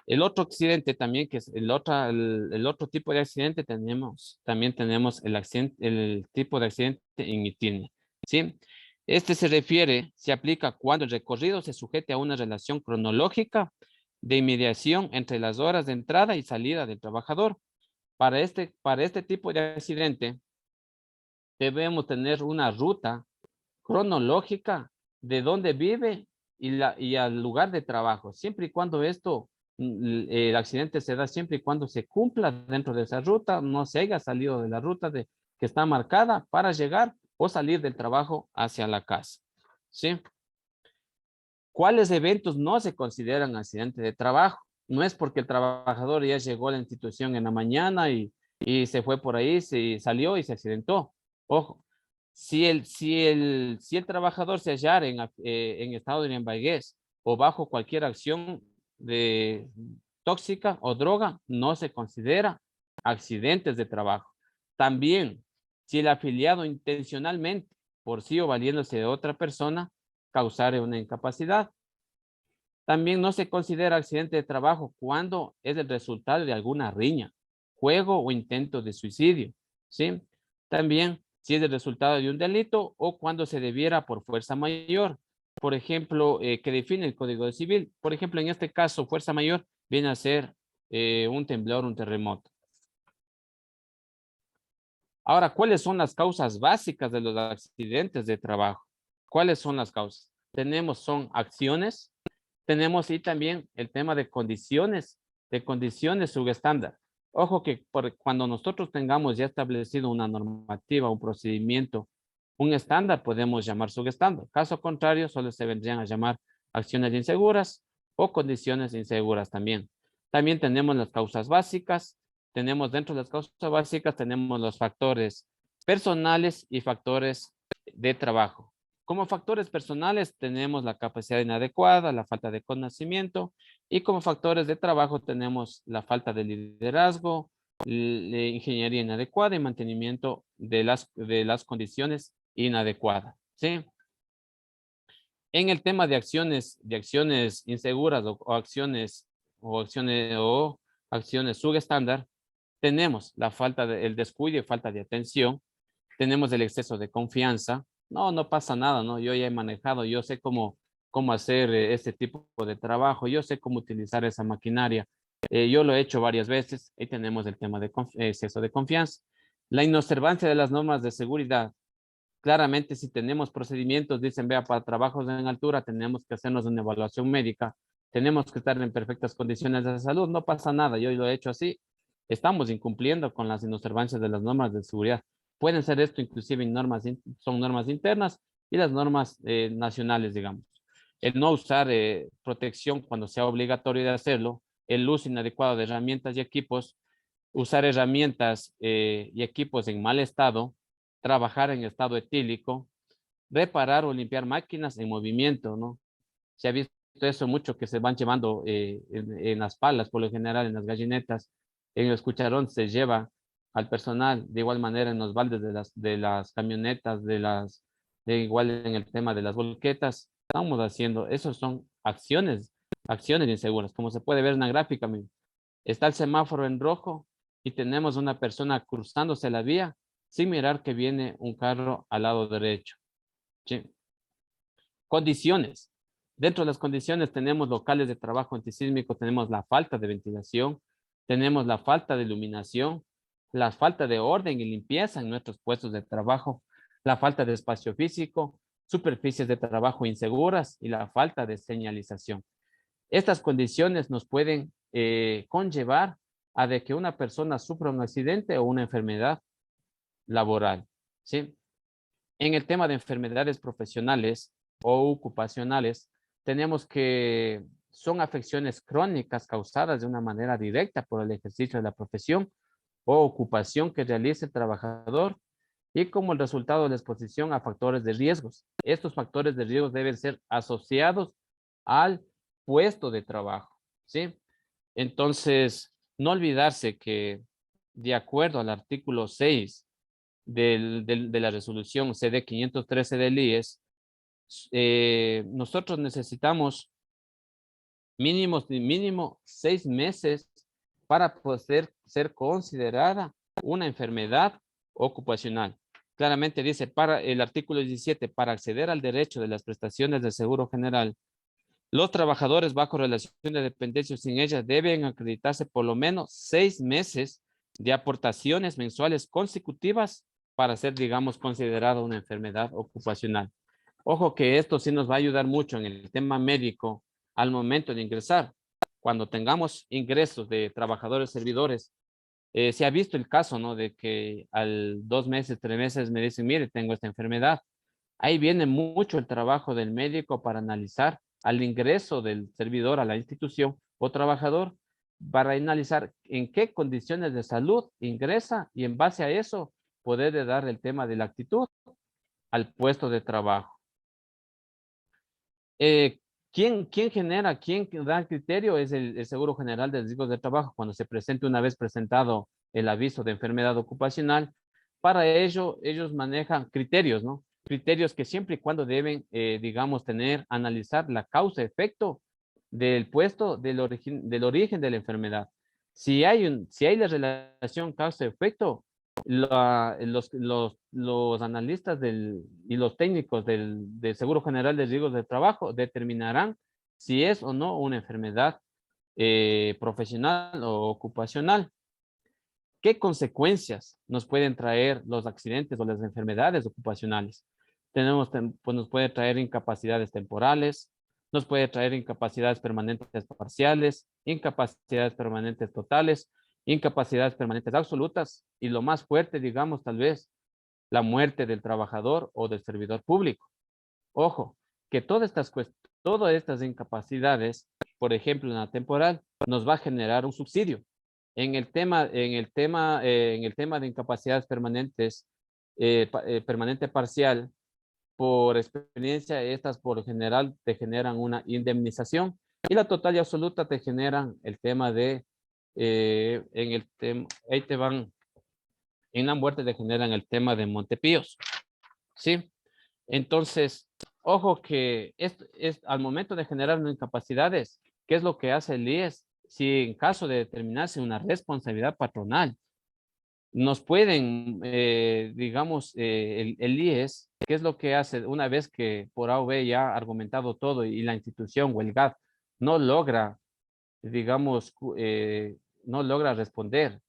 El otro accidente también, que es el otro tipo de accidente, también tenemos el tipo de accidente en itinerario, ¿sí? Este se aplica cuando el recorrido se sujete a una relación cronológica de inmediación entre las horas de entrada y salida del trabajador. Para este tipo de accidente, debemos tener una ruta cronológica de dónde vive y al lugar de trabajo, siempre y cuando el accidente se da siempre y cuando se cumpla dentro de esa ruta, no se haya salido de la ruta que está marcada para llegar o salir del trabajo hacia la casa. ¿Sí? ¿Cuáles eventos no se consideran accidente de trabajo? No es porque el trabajador ya llegó a la institución en la mañana y se fue por ahí, se salió y se accidentó. Ojo, si el trabajador se hallara en estado de embriaguez o bajo cualquier acción de tóxica o droga, no se considera accidentes de trabajo. También, si el afiliado intencionalmente, por sí o valiéndose de otra persona, causar una incapacidad. También no se considera accidente de trabajo cuando es el resultado de alguna riña, juego o intento de suicidio, ¿sí? También si es el resultado de un delito o cuando se debiera por fuerza mayor, por ejemplo, que define el Código Civil. Por ejemplo, en este caso, fuerza mayor viene a ser un temblor, un terremoto. Ahora, ¿cuáles son las causas básicas de los accidentes de trabajo? ¿Cuáles son las causas? Son acciones, tenemos y también el tema de condiciones subestándar. Ojo que cuando nosotros tengamos ya establecido una normativa, un procedimiento, un estándar, podemos llamar subestándar. Caso contrario, solo se vendrían a llamar acciones inseguras o condiciones inseguras también. También tenemos las causas básicas. Dentro de las causas básicas, tenemos los factores personales y factores de trabajo. Como factores personales tenemos la capacidad inadecuada, la falta de conocimiento y como factores de trabajo tenemos la falta de liderazgo, la ingeniería inadecuada y mantenimiento de las condiciones inadecuadas. ¿Sí? En el tema de acciones inseguras o acciones subestándar, tenemos el descuido y falta de atención, tenemos el exceso de confianza. No pasa nada, ¿no? Yo ya he manejado, yo sé cómo hacer este tipo de trabajo, yo sé cómo utilizar esa maquinaria. Yo lo he hecho varias veces y tenemos el tema de exceso de confianza. La inobservancia de las normas de seguridad. Claramente, si tenemos procedimientos, dicen, vea, para trabajos en altura tenemos que hacernos una evaluación médica, tenemos que estar en perfectas condiciones de salud, no pasa nada, yo lo he hecho así. Estamos incumpliendo con las inobservancias de las normas de seguridad. Pueden ser esto inclusive son normas internas y las normas nacionales, digamos. El no usar protección cuando sea obligatorio de hacerlo, el uso inadecuado de herramientas y equipos, usar herramientas y equipos en mal estado, trabajar en estado etílico, reparar o limpiar máquinas en movimiento, ¿no? Se ha visto visto eso mucho, que se van llevando en las palas, por lo general en las gallinetas, en los cucharones se lleva al personal, de igual manera en los baldes de las camionetas, de igual en el tema de las volquetas, estamos haciendo, esos son acciones inseguras, como se puede ver en la gráfica, está el semáforo en rojo y tenemos una persona cruzándose la vía sin mirar que viene un carro al lado derecho. ¿Sí? Condiciones. Dentro de las condiciones tenemos locales de trabajo antisísmico, tenemos la falta de ventilación, tenemos la falta de iluminación, la falta de orden y limpieza en nuestros puestos de trabajo, la falta de espacio físico, superficies de trabajo inseguras y la falta de señalización. Estas condiciones nos pueden conllevar a de que una persona sufra un accidente o una enfermedad laboral, ¿sí? En el tema de enfermedades profesionales o ocupacionales, tenemos que son afecciones crónicas causadas de una manera directa por el ejercicio de la profesión o ocupación que realice el trabajador y como el resultado de la exposición a factores de riesgos. Estos factores de riesgos deben ser asociados al puesto de trabajo, ¿sí? Entonces, no olvidarse que de acuerdo al artículo 6 de la resolución CD 513 del IES, nosotros necesitamos mínimo 6 meses para poder ser considerada una enfermedad ocupacional. Claramente dice, para el artículo 17, para acceder al derecho de las prestaciones del Seguro General, los trabajadores bajo relación de dependencia sin ella deben acreditarse por lo menos 6 meses de aportaciones mensuales consecutivas para ser, digamos, considerado una enfermedad ocupacional. Ojo que esto sí nos va a ayudar mucho en el tema médico al momento de ingresar. Cuando tengamos ingresos de trabajadores servidores, se ha visto el caso, ¿no? De que al 2 meses, 3 meses me dicen, mire, tengo esta enfermedad. Ahí viene mucho el trabajo del médico para analizar al ingreso del servidor a la institución o trabajador para analizar en qué condiciones de salud ingresa y en base a eso poder dar el tema de la actitud al puesto de trabajo. ¿Quién da el criterio? Es el Seguro General de Riesgos de Trabajo cuando se presente una vez presentado el aviso de enfermedad ocupacional. Para ello, ellos manejan criterios, ¿no? Criterios que siempre y cuando deben, digamos, analizar la causa-efecto del puesto, del origen de la enfermedad. Si hay la relación causa-efecto, los analistas y los técnicos del Seguro General de Riesgos de Trabajo determinarán si es o no una enfermedad profesional o ocupacional. ¿Qué consecuencias nos pueden traer los accidentes o las enfermedades ocupacionales? Pues nos puede traer incapacidades temporales, nos puede traer incapacidades permanentes parciales, incapacidades permanentes totales, incapacidades permanentes absolutas y lo más fuerte, digamos, tal vez, la muerte del trabajador o del servidor público. Ojo, que todas estas incapacidades, por ejemplo, en la temporal, nos va a generar un subsidio. En el tema de incapacidades permanentes, permanente parcial, por experiencia, estas por lo general te generan una indemnización y la total y absoluta te generan el tema de, ahí te van, en la muerte te generan el tema de Montepíos, ¿sí? Entonces, ojo que al momento de generar incapacidades, ¿qué es lo que hace el IES? Si en caso de determinarse una responsabilidad patronal, nos pueden, digamos, el IES, ¿qué es lo que hace una vez que por A o B ya ha argumentado todo y la institución o el GAT no logra, digamos, no logra responder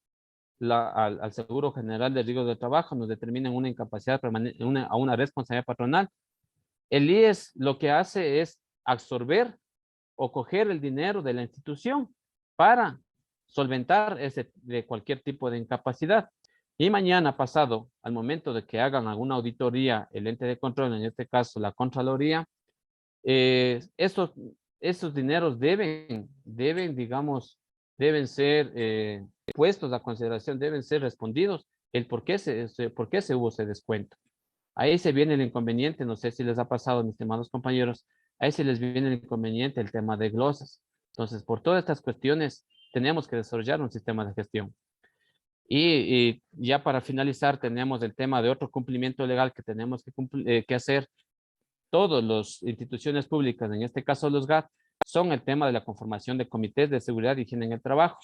al Seguro General de Riesgos de Trabajo, nos determinan una incapacidad permanente, a una responsabilidad patronal? El IES lo que hace es absorber o coger el dinero de la institución para solventar de cualquier tipo de incapacidad. Y mañana pasado, al momento de que hagan alguna auditoría, el ente de control, en este caso la Contraloría, esos dineros digamos, deben ser puestos a consideración, deben ser respondidos el por qué por qué se hubo ese descuento. Ahí se viene el inconveniente, no sé si les ha pasado, mis estimados compañeros, Ahí se les viene el inconveniente el tema de glosas. Entonces, por todas estas cuestiones, tenemos que desarrollar un sistema de gestión. Y ya para finalizar, tenemos el tema de otro cumplimiento legal que tenemos que hacer todas las instituciones públicas, en este caso los GAT, son el tema de la conformación de comités de seguridad y higiene en el trabajo,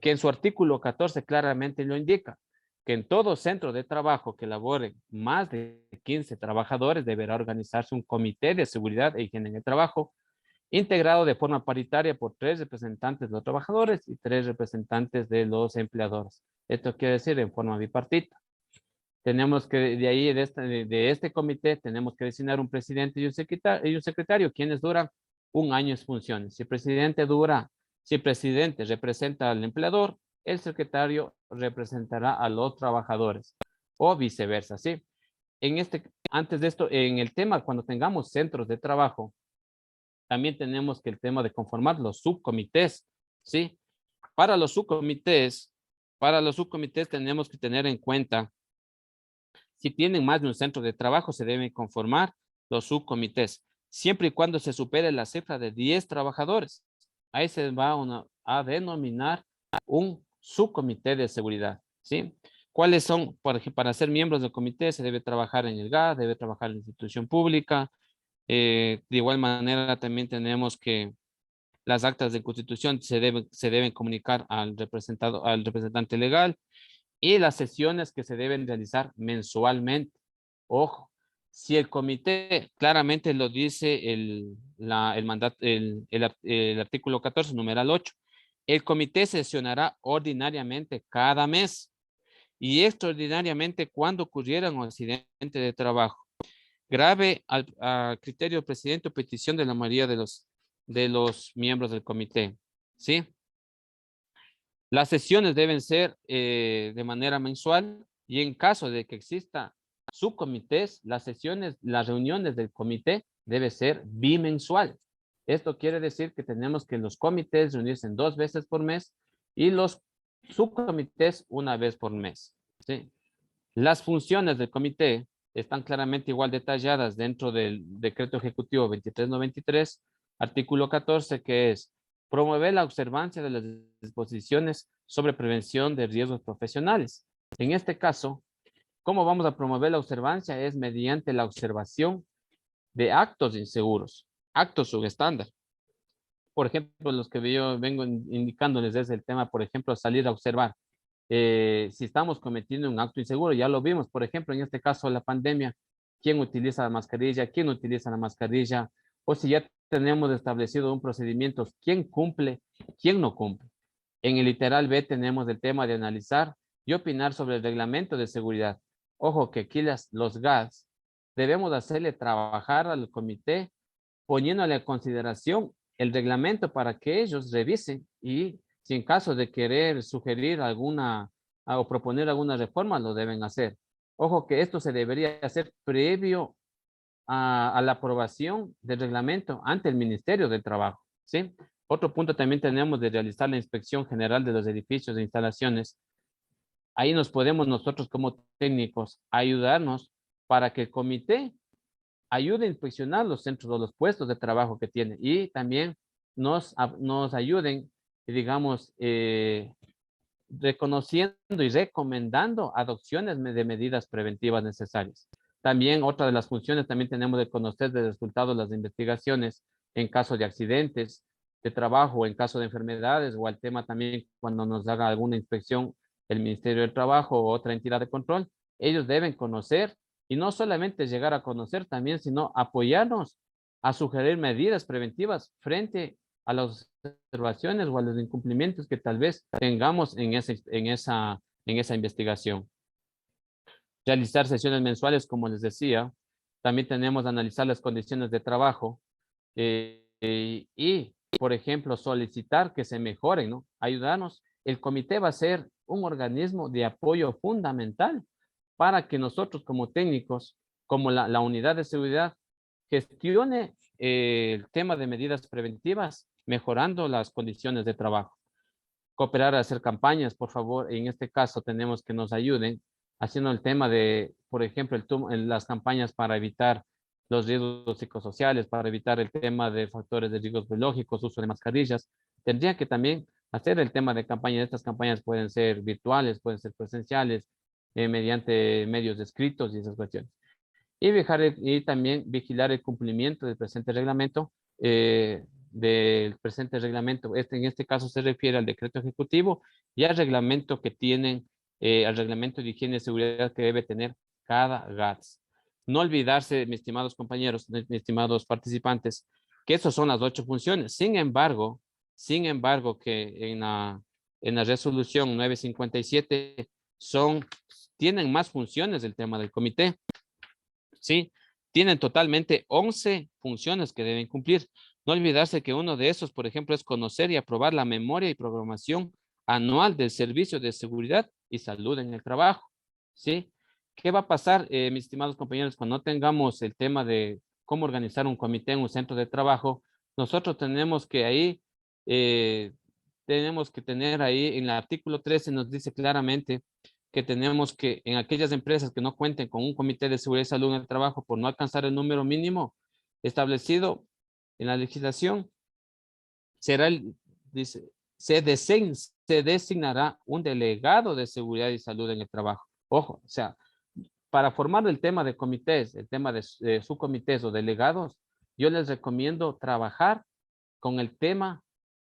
que en su artículo 14 claramente lo indica, que en todo centro de trabajo que elabore más de 15 trabajadores deberá organizarse un comité de seguridad e higiene en el trabajo, integrado de forma paritaria por 3 representantes de los trabajadores y 3 representantes de los empleadores. Esto quiere decir en forma bipartita. Tenemos que, de ahí, de este comité, tenemos que designar un presidente y un secretario, quienes duran un año en funciones. Si el presidente representa al empleador, el secretario representará a los trabajadores, o viceversa, ¿sí? Antes de esto, en el tema, cuando tengamos centros de trabajo, también tenemos que el tema de conformar los subcomités, ¿sí? Para los subcomités, tenemos que tener en cuenta, si tienen más de un centro de trabajo, se deben conformar los subcomités, siempre y cuando se supere la cifra de 10 trabajadores. Ahí se va a denominar un subcomité de seguridad, ¿sí? ¿Cuáles son? Por ejemplo, para ser miembros del comité se debe trabajar en el GAD, debe trabajar en la institución pública. De igual manera, también tenemos que las actas de constitución se deben comunicar al representante legal, y las sesiones que se deben realizar mensualmente. Ojo, si el comité claramente lo dice el mandato, el artículo 14, numeral 8, el comité sesionará ordinariamente cada mes y extraordinariamente cuando ocurriera un accidente de trabajo grave a criterio del presidente o petición de la mayoría de los miembros del comité. ¿Sí? Las sesiones deben ser de manera mensual y en caso de que exista subcomités, las reuniones del comité deben ser bimensuales. Esto quiere decir que tenemos que los comités reunirse 2 veces por mes y los subcomités 1 vez por mes. ¿Sí? Las funciones del comité están claramente igual detalladas dentro del decreto ejecutivo 2393, artículo 14, que es promover la observancia de las disposiciones sobre prevención de riesgos profesionales. En este caso, ¿cómo vamos a promover la observancia? Es mediante la observación de actos inseguros, actos subestándar. Por ejemplo, los que yo vengo indicándoles es el tema, por ejemplo, salir a observar. Si estamos cometiendo un acto inseguro, ya lo vimos, por ejemplo, en este caso la pandemia, quién utiliza la mascarilla, quién no utiliza la mascarilla, o si ya tenemos establecido un procedimiento, quién cumple, quién no cumple. En el literal B tenemos el tema de analizar y opinar sobre el reglamento de seguridad. Ojo que aquí los GAS debemos hacerle trabajar al comité poniéndole a consideración el reglamento para que ellos revisen y si en caso de querer sugerir alguna o proponer alguna reforma, lo deben hacer. Ojo que esto se debería hacer previo a la aprobación del reglamento ante el Ministerio del Trabajo, ¿sí? Otro punto también tenemos de realizar la inspección general de los edificios e instalaciones. Ahí nos podemos nosotros como técnicos ayudarnos para que el comité ayude a inspeccionar los centros o los puestos de trabajo que tienen y también nos ayuden, digamos, reconociendo y recomendando adopciones de medidas preventivas necesarias. También otra de las funciones, también tenemos de conocer de resultados las investigaciones en caso de accidentes de trabajo, en caso de enfermedades o al tema también cuando nos haga alguna inspección el Ministerio del Trabajo o otra entidad de control. Ellos deben conocer y no solamente llegar a conocer también, sino apoyarnos a sugerir medidas preventivas frente a las observaciones o a los incumplimientos que tal vez tengamos en esa investigación. Realizar sesiones mensuales, como les decía. También tenemos que analizar las condiciones de trabajo y, por ejemplo, solicitar que se mejoren, ¿no? Ayudarnos. El comité va a ser un organismo de apoyo fundamental para que nosotros como técnicos, como la unidad de seguridad, gestione el tema de medidas preventivas, mejorando las condiciones de trabajo. Cooperar a hacer campañas, por favor. En este caso tenemos que nos ayuden haciendo el tema de, por ejemplo, las campañas para evitar los riesgos psicosociales, para evitar el tema de factores de riesgos biológicos, uso de mascarillas. Tendría que también hacer el tema de campañas. Estas campañas pueden ser virtuales, pueden ser presenciales, mediante medios escritos y esas cuestiones. Y también vigilar el cumplimiento del presente reglamento, en este caso se refiere al decreto ejecutivo y al reglamento que tienen, al reglamento de higiene y seguridad que debe tener cada GATS. No olvidarse, mis estimados compañeros, mis estimados participantes, que esas son las 8 funciones. Sin embargo, que en la resolución 957 tienen más funciones el tema del comité. ¿Sí? Tienen totalmente 11 funciones que deben cumplir. No olvidarse que uno de esos, por ejemplo, es conocer y aprobar la memoria y programación anual del Servicio de Seguridad y Salud en el Trabajo. ¿Sí? ¿Qué va a pasar, mis estimados compañeros, cuando no tengamos el tema de cómo organizar un comité en un centro de trabajo? Nosotros tenemos que tener ahí, en el artículo 13 nos dice claramente que tenemos que, en aquellas empresas que no cuenten con un comité de seguridad y salud en el trabajo por no alcanzar el número mínimo establecido en la legislación, dice, se designará un delegado de seguridad y salud en el trabajo. Ojo, o sea, para formar el tema de comités, el tema de subcomités o delegados, yo les recomiendo trabajar con el tema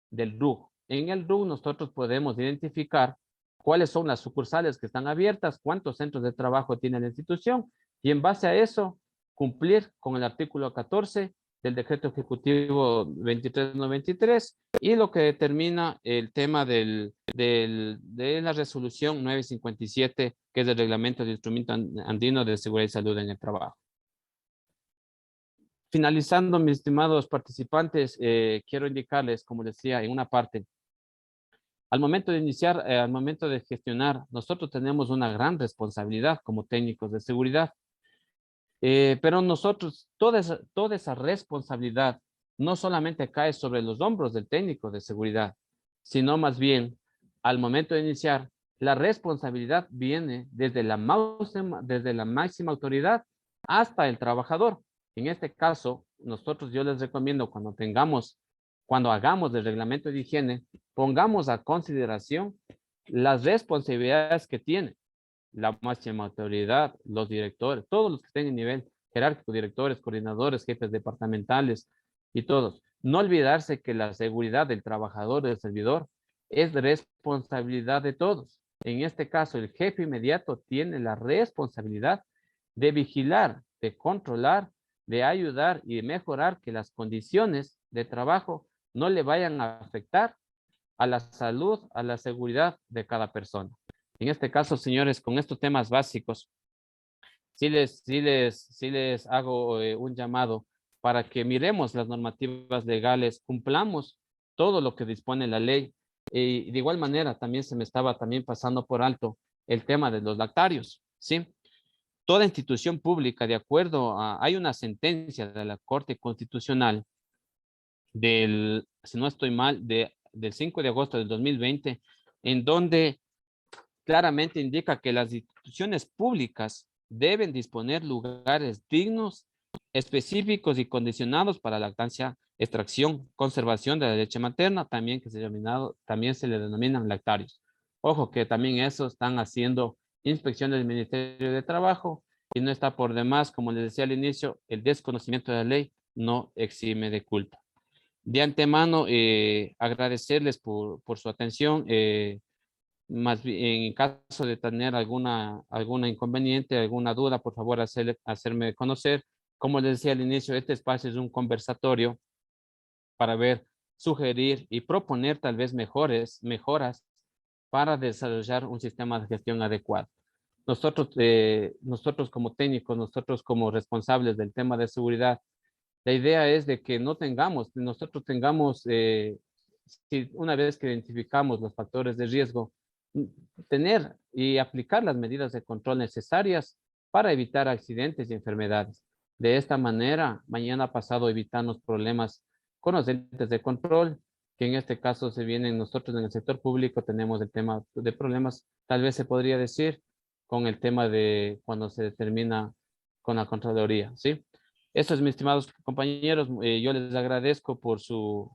del RUG. En el RUG nosotros podemos identificar cuáles son las sucursales que están abiertas, cuántos centros de trabajo tiene la institución, y en base a eso cumplir con el artículo 14 del decreto ejecutivo 2393 y lo que determina el tema de la resolución 957, que es el reglamento del instrumento andino de seguridad y salud en el trabajo. Finalizando, mis estimados participantes, quiero indicarles, como decía, en una parte, al momento de iniciar, al momento de gestionar, nosotros tenemos una gran responsabilidad como técnicos de seguridad, pero nosotros, toda esa responsabilidad no solamente cae sobre los hombros del técnico de seguridad, sino más bien, al momento de iniciar, la responsabilidad viene desde la máxima autoridad hasta el trabajador. En este caso, yo les recomiendo cuando hagamos el reglamento de higiene, pongamos a consideración las responsabilidades que tiene la máxima autoridad, los directores, todos los que estén en nivel jerárquico, directores, coordinadores, jefes departamentales y todos. No olvidarse que la seguridad del trabajador, del servidor, es responsabilidad de todos. En este caso, el jefe inmediato tiene la responsabilidad de vigilar, de controlar, de ayudar y de mejorar que las condiciones de trabajo no le vayan a afectar a la salud, a la seguridad de cada persona. En este caso, señores, con estos temas básicos, sí les hago un llamado para que miremos las normativas legales, cumplamos todo lo que dispone la ley. Y de igual manera, también se me estaba también pasando por alto el tema de los lactarios, ¿sí? Toda institución pública, de acuerdo hay una sentencia de la Corte Constitucional si no estoy mal, del 5 de agosto del 2020, en donde claramente indica que las instituciones públicas deben disponer lugares dignos, específicos y condicionados para lactancia, extracción, conservación de la leche materna, también también se le denominan lactarios. Ojo que también eso están haciendo inspecciones del Ministerio de Trabajo y no está por demás, como les decía al inicio, el desconocimiento de la ley no exime de culpa. De antemano, agradecerles por su atención. Más bien, en caso de tener alguna inconveniente, alguna duda, por favor, hacerme conocer. Como les decía al inicio, este espacio es un conversatorio para ver, sugerir y proponer tal vez mejoras para desarrollar un sistema de gestión adecuado. Nosotros como técnicos, nosotros como responsables del tema de seguridad, la idea es de que nosotros tengamos, una vez que identificamos los factores de riesgo, tener y aplicar las medidas de control necesarias para evitar accidentes y enfermedades. De esta manera, mañana pasado evitarnos problemas con los entes de control, que en este caso se vienen nosotros en el sector público, tenemos el tema de problemas, tal vez se podría decir, con el tema de cuando se determina con la Contraloría, ¿sí? Eso es, mis estimados compañeros, yo les agradezco por su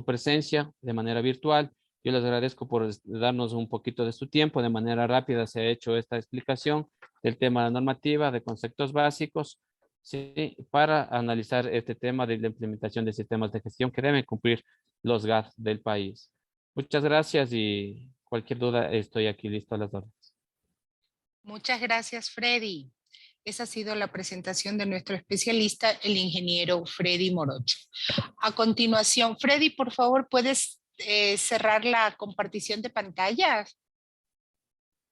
presencia de manera virtual. Yo les agradezco por darnos un poquito de su tiempo. De manera rápida se ha hecho esta explicación del tema de la normativa, de conceptos básicos, ¿sí? Para analizar este tema de la implementación de sistemas de gestión que deben cumplir los GAT del país. Muchas gracias y cualquier duda estoy aquí listo a las órdenes. Muchas gracias, Freddy. Esa ha sido la presentación de nuestro especialista, el ingeniero Freddy Morocho. A continuación, Freddy, por favor, ¿puedes cerrar la compartición de pantalla?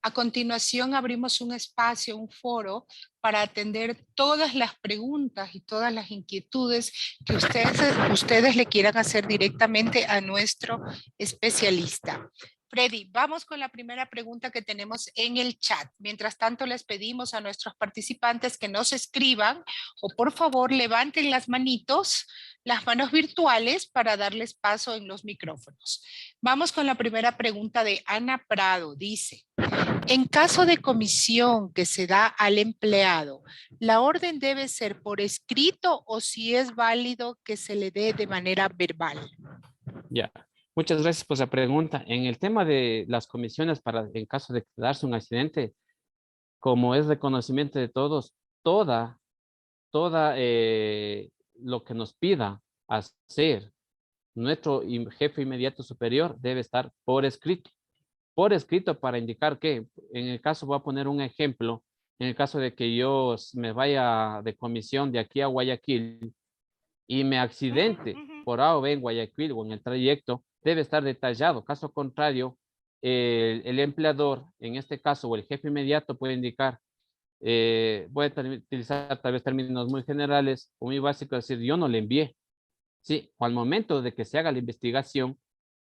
A continuación, abrimos un espacio, un foro, para atender todas las preguntas y todas las inquietudes que ustedes le quieran hacer directamente a nuestro especialista. Freddy, vamos con la primera pregunta que tenemos en el chat. Mientras tanto, les pedimos a nuestros participantes que nos escriban o por favor levanten las manos virtuales para darles paso en los micrófonos. Vamos con la primera pregunta de Ana Prado. Dice, en caso de comisión que se da al empleado, ¿la orden debe ser por escrito o si es válido que se le dé de manera verbal? Ya, muchas gracias por la pregunta. En el tema de las comisiones en caso de darse un accidente, como es reconocimiento de todos, toda lo que nos pida hacer nuestro jefe inmediato superior debe estar por escrito. Por escrito para indicar que, en el caso, voy a poner un ejemplo, en el caso de que yo me vaya de comisión de aquí a Guayaquil y me accidente por A o B en Guayaquil o en el trayecto, debe estar detallado. Caso contrario, el empleador, en este caso, o el jefe inmediato puede indicar, voy a utilizar tal vez términos muy generales o muy básicos, decir, yo no le envié. Sí, o al momento de que se haga la investigación,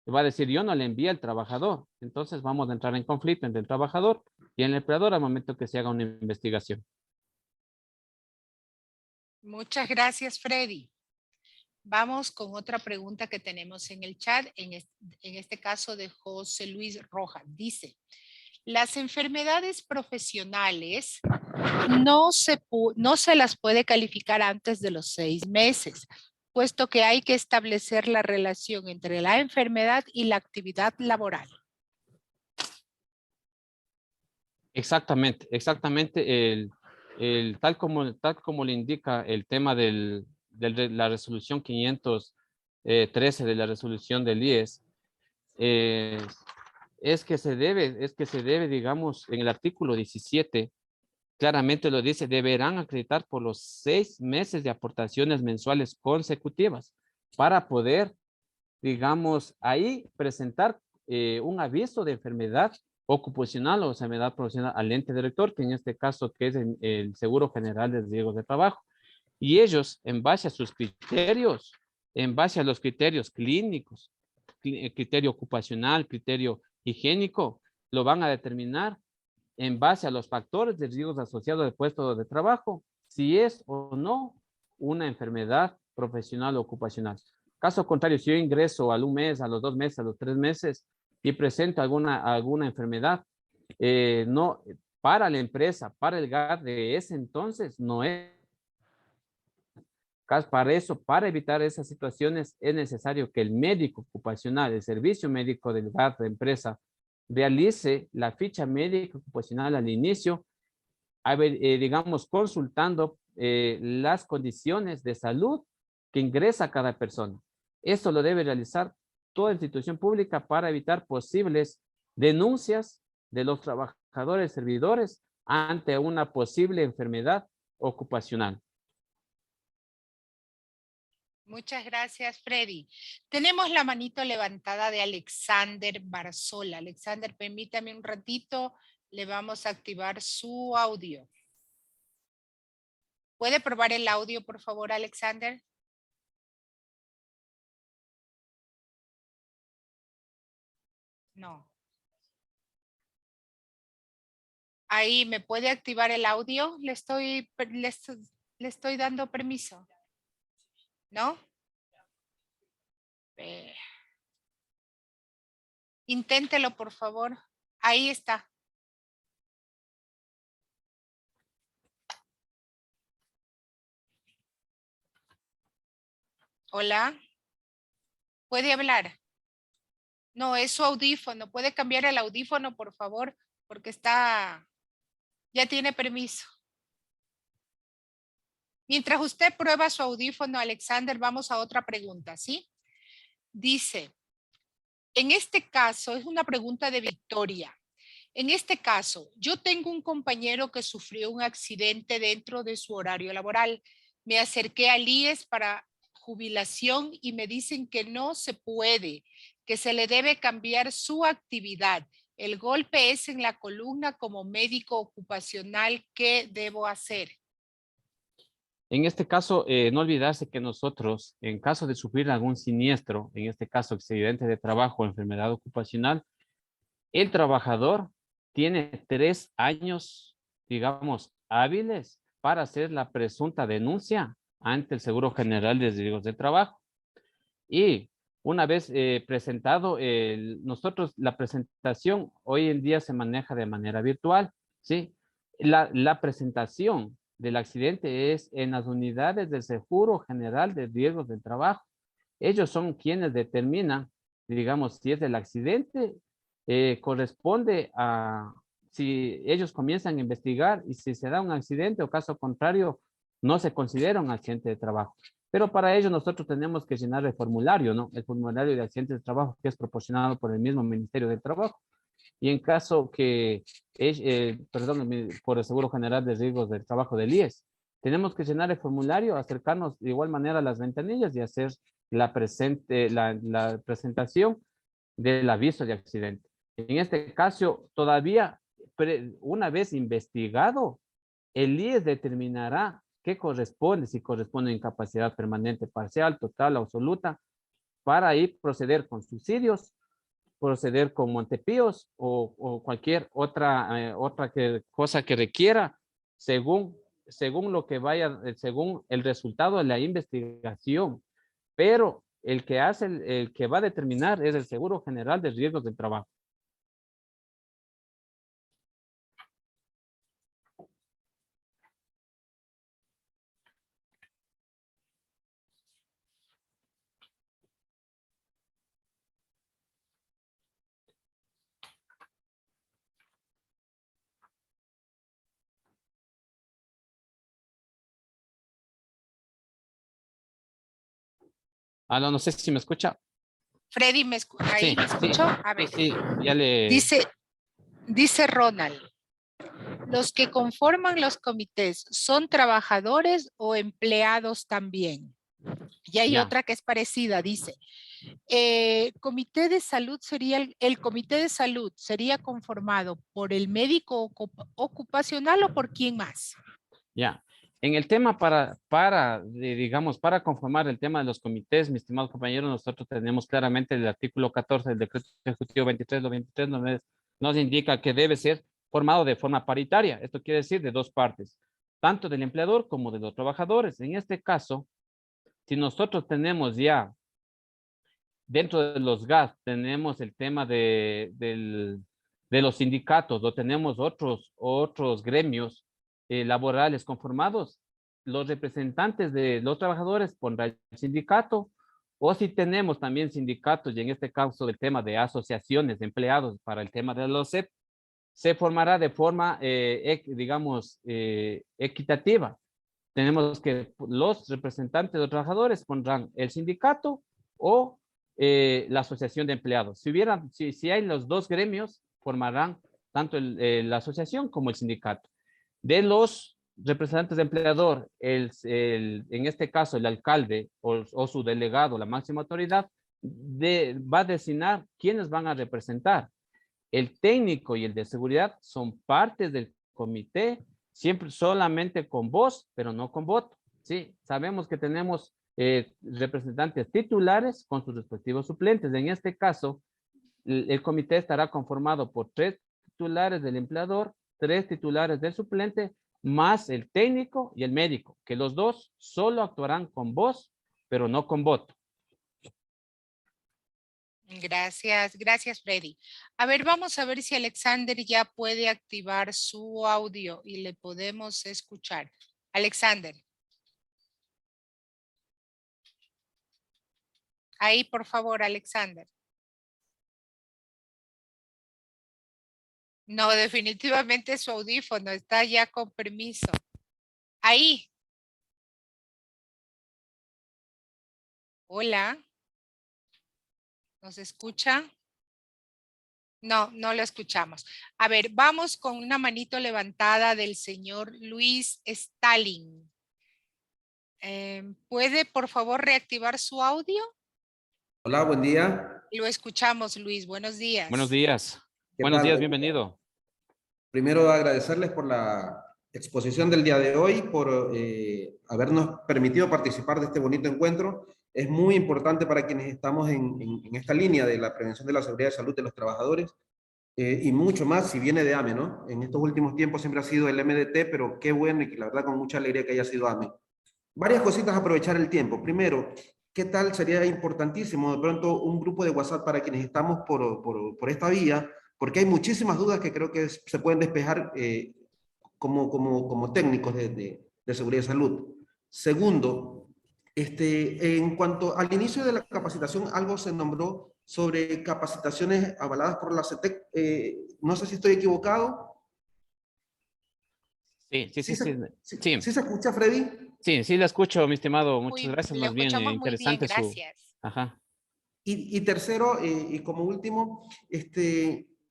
va a decir, yo no le envié al trabajador. Entonces vamos a entrar en conflicto entre el trabajador y el empleador al momento que se haga una investigación. Muchas gracias, Freddy. Vamos con otra pregunta que tenemos en el chat, en este caso de José Luis Rojas. Dice, las enfermedades profesionales no se las puede calificar antes de los 6 meses, puesto que hay que establecer la relación entre la enfermedad y la actividad laboral. Exactamente, tal como le indica el tema de la resolución 513 de la resolución del IES, es que se debe, digamos, en el artículo 17, claramente lo dice, deberán acreditar por los 6 meses de aportaciones mensuales consecutivas para poder, digamos, ahí presentar un aviso de enfermedad ocupacional o enfermedad profesional al ente director, que en este caso que es el Seguro General de Riesgos de Trabajo. Y ellos, en base a sus criterios, en base a los criterios clínicos, criterio ocupacional, criterio higiénico, lo van a determinar en base a los factores de riesgos asociados al puesto de trabajo, si es o no una enfermedad profesional o ocupacional. Caso contrario, si yo ingreso a un mes, a los 2 meses, a los 3 meses y presento alguna enfermedad, no, para la empresa, para el GAT de ese entonces, no es. Para eso, para evitar esas situaciones, es necesario que el médico ocupacional, el servicio médico del GAT de empresa, realice la ficha médica ocupacional al inicio, digamos, consultando las condiciones de salud que ingresa cada persona. Esto lo debe realizar toda institución pública para evitar posibles denuncias de los trabajadores servidores ante una posible enfermedad ocupacional. Muchas gracias, Freddy. Tenemos la manito levantada de Alexander Barzola. Alexander, permítame un ratito, le vamos a activar su audio. ¿Puede probar el audio, por favor, Alexander? No. Ahí, ¿me puede activar el audio? Le estoy dando permiso. ¿No? Inténtelo, por favor. Ahí está. Hola. ¿Puede hablar? No, es su audífono. ¿Puede cambiar el audífono, por favor? Porque ya tiene permiso. Mientras usted prueba su audífono, Alexander, vamos a otra pregunta, ¿sí? Dice, en este caso, es una pregunta de Victoria. En este caso, yo tengo un compañero que sufrió un accidente dentro de su horario laboral. Me acerqué al IES para jubilación y me dicen que no se puede, que se le debe cambiar su actividad. El golpe es en la columna como médico ocupacional. ¿Qué debo hacer? En este caso, no olvidarse que nosotros, en caso de sufrir algún siniestro, en este caso accidente de trabajo o enfermedad ocupacional, el trabajador tiene 3 años, digamos, hábiles para hacer la presunta denuncia ante el Seguro General de Riesgos de Trabajo. Y una vez presentado, nosotros la presentación hoy en día se maneja de manera virtual, ¿sí? La presentación del accidente es en las unidades del Seguro General de Riesgos del Trabajo. Ellos son quienes determinan, digamos, si es el accidente, corresponde a, si ellos comienzan a investigar y si se da un accidente o caso contrario, no se considera un accidente de trabajo. Pero para ello nosotros tenemos que llenar el formulario, ¿no? El formulario de accidentes de trabajo que es proporcionado por el mismo Ministerio de Trabajo. Y en caso que, perdón, por el Seguro General de Riesgos del Trabajo del IES, tenemos que llenar el formulario, acercarnos de igual manera a las ventanillas y hacer la presentación del aviso de accidente. En este caso, todavía, una vez investigado, el IES determinará qué corresponde, si corresponde a incapacidad permanente, parcial, total, absoluta, para ahí proceder con subsidios, proceder con Montepíos o cualquier otra cosa que requiera según lo que vaya, según el resultado de la investigación. Pero el que hace, el que va a determinar es el Seguro General de Riesgos del Trabajo. No sé si me escucha. Freddy, ¿ahí Sí, me sí, escuchó? A ver, sí, ya le... dice Ronald, ¿los que conforman los comités son trabajadores o empleados también? Y hay Ya. otra que es parecida, dice, comité de salud sería, el comité de salud sería conformado por el médico ocupacional o por quién más. Ya. En el tema digamos, para conformar el tema de los comités, mis estimados compañeros, nosotros tenemos claramente el artículo 14 del decreto ejecutivo 23 donde nos indica que debe ser formado de forma paritaria. Esto quiere decir de dos partes, tanto del empleador como de los trabajadores. En este caso, si nosotros tenemos ya dentro de los GAS, tenemos el tema de los sindicatos o tenemos otros gremios laborales conformados, los representantes de los trabajadores pondrán el sindicato, o si tenemos también sindicatos, y en este caso el tema de asociaciones de empleados para el tema de los CEP, se formará de forma, digamos, equitativa. Tenemos que los representantes de los trabajadores pondrán el sindicato o la asociación de empleados. Si hay los dos gremios, formarán tanto la asociación como el sindicato. De los representantes de empleador, en este caso el alcalde o su delegado, la máxima autoridad, va a designar quiénes van a representar. El técnico y el de seguridad son partes del comité, siempre solamente con voz, pero no con voto. Sí, sabemos que tenemos representantes titulares con sus respectivos suplentes. En este caso, el comité estará conformado por 3 titulares del empleador, 3 titulares del suplente, más el técnico y el médico, que los dos solo actuarán con voz, pero no con voto. Gracias Freddy. A ver, vamos a ver si Alexander ya puede activar su audio y le podemos escuchar. Alexander. Ahí, por favor, Alexander. No, definitivamente su audífono está ya con permiso. Ahí. Hola. ¿Nos escucha? No, no lo escuchamos. A ver, vamos con una manito levantada del señor Luis Stalin. ¿Puede, por favor, reactivar su audio? Hola, buen día. Lo escuchamos, Luis. Buenos días. Buenos días. ¿Qué Buenos tal? días, bienvenido. Primero agradecerles por la exposición del día de hoy, por habernos permitido participar de este bonito encuentro. Es muy importante para quienes estamos en esta línea de la prevención de la seguridad y salud de los trabajadores y mucho más si viene de AME, ¿no? En estos últimos tiempos siempre ha sido el MDT, pero qué bueno y la verdad con mucha alegría que haya sido AME. Varias cositas a aprovechar el tiempo. Primero, ¿qué tal? Sería importantísimo de pronto un grupo de WhatsApp para quienes estamos por esta vía, porque hay muchísimas dudas que creo que se pueden despejar como técnicos de seguridad y salud. Segundo, en cuanto al inicio de la capacitación, algo se nombró sobre capacitaciones avaladas por la CETEC. No sé si estoy equivocado. Sí. ¿Sí se escucha, Freddy? Sí, le escucho, mi estimado. Muchas gracias. Lo Más bien escuchamos muy bien, interesante su... gracias. Ajá. Y tercero, y como último,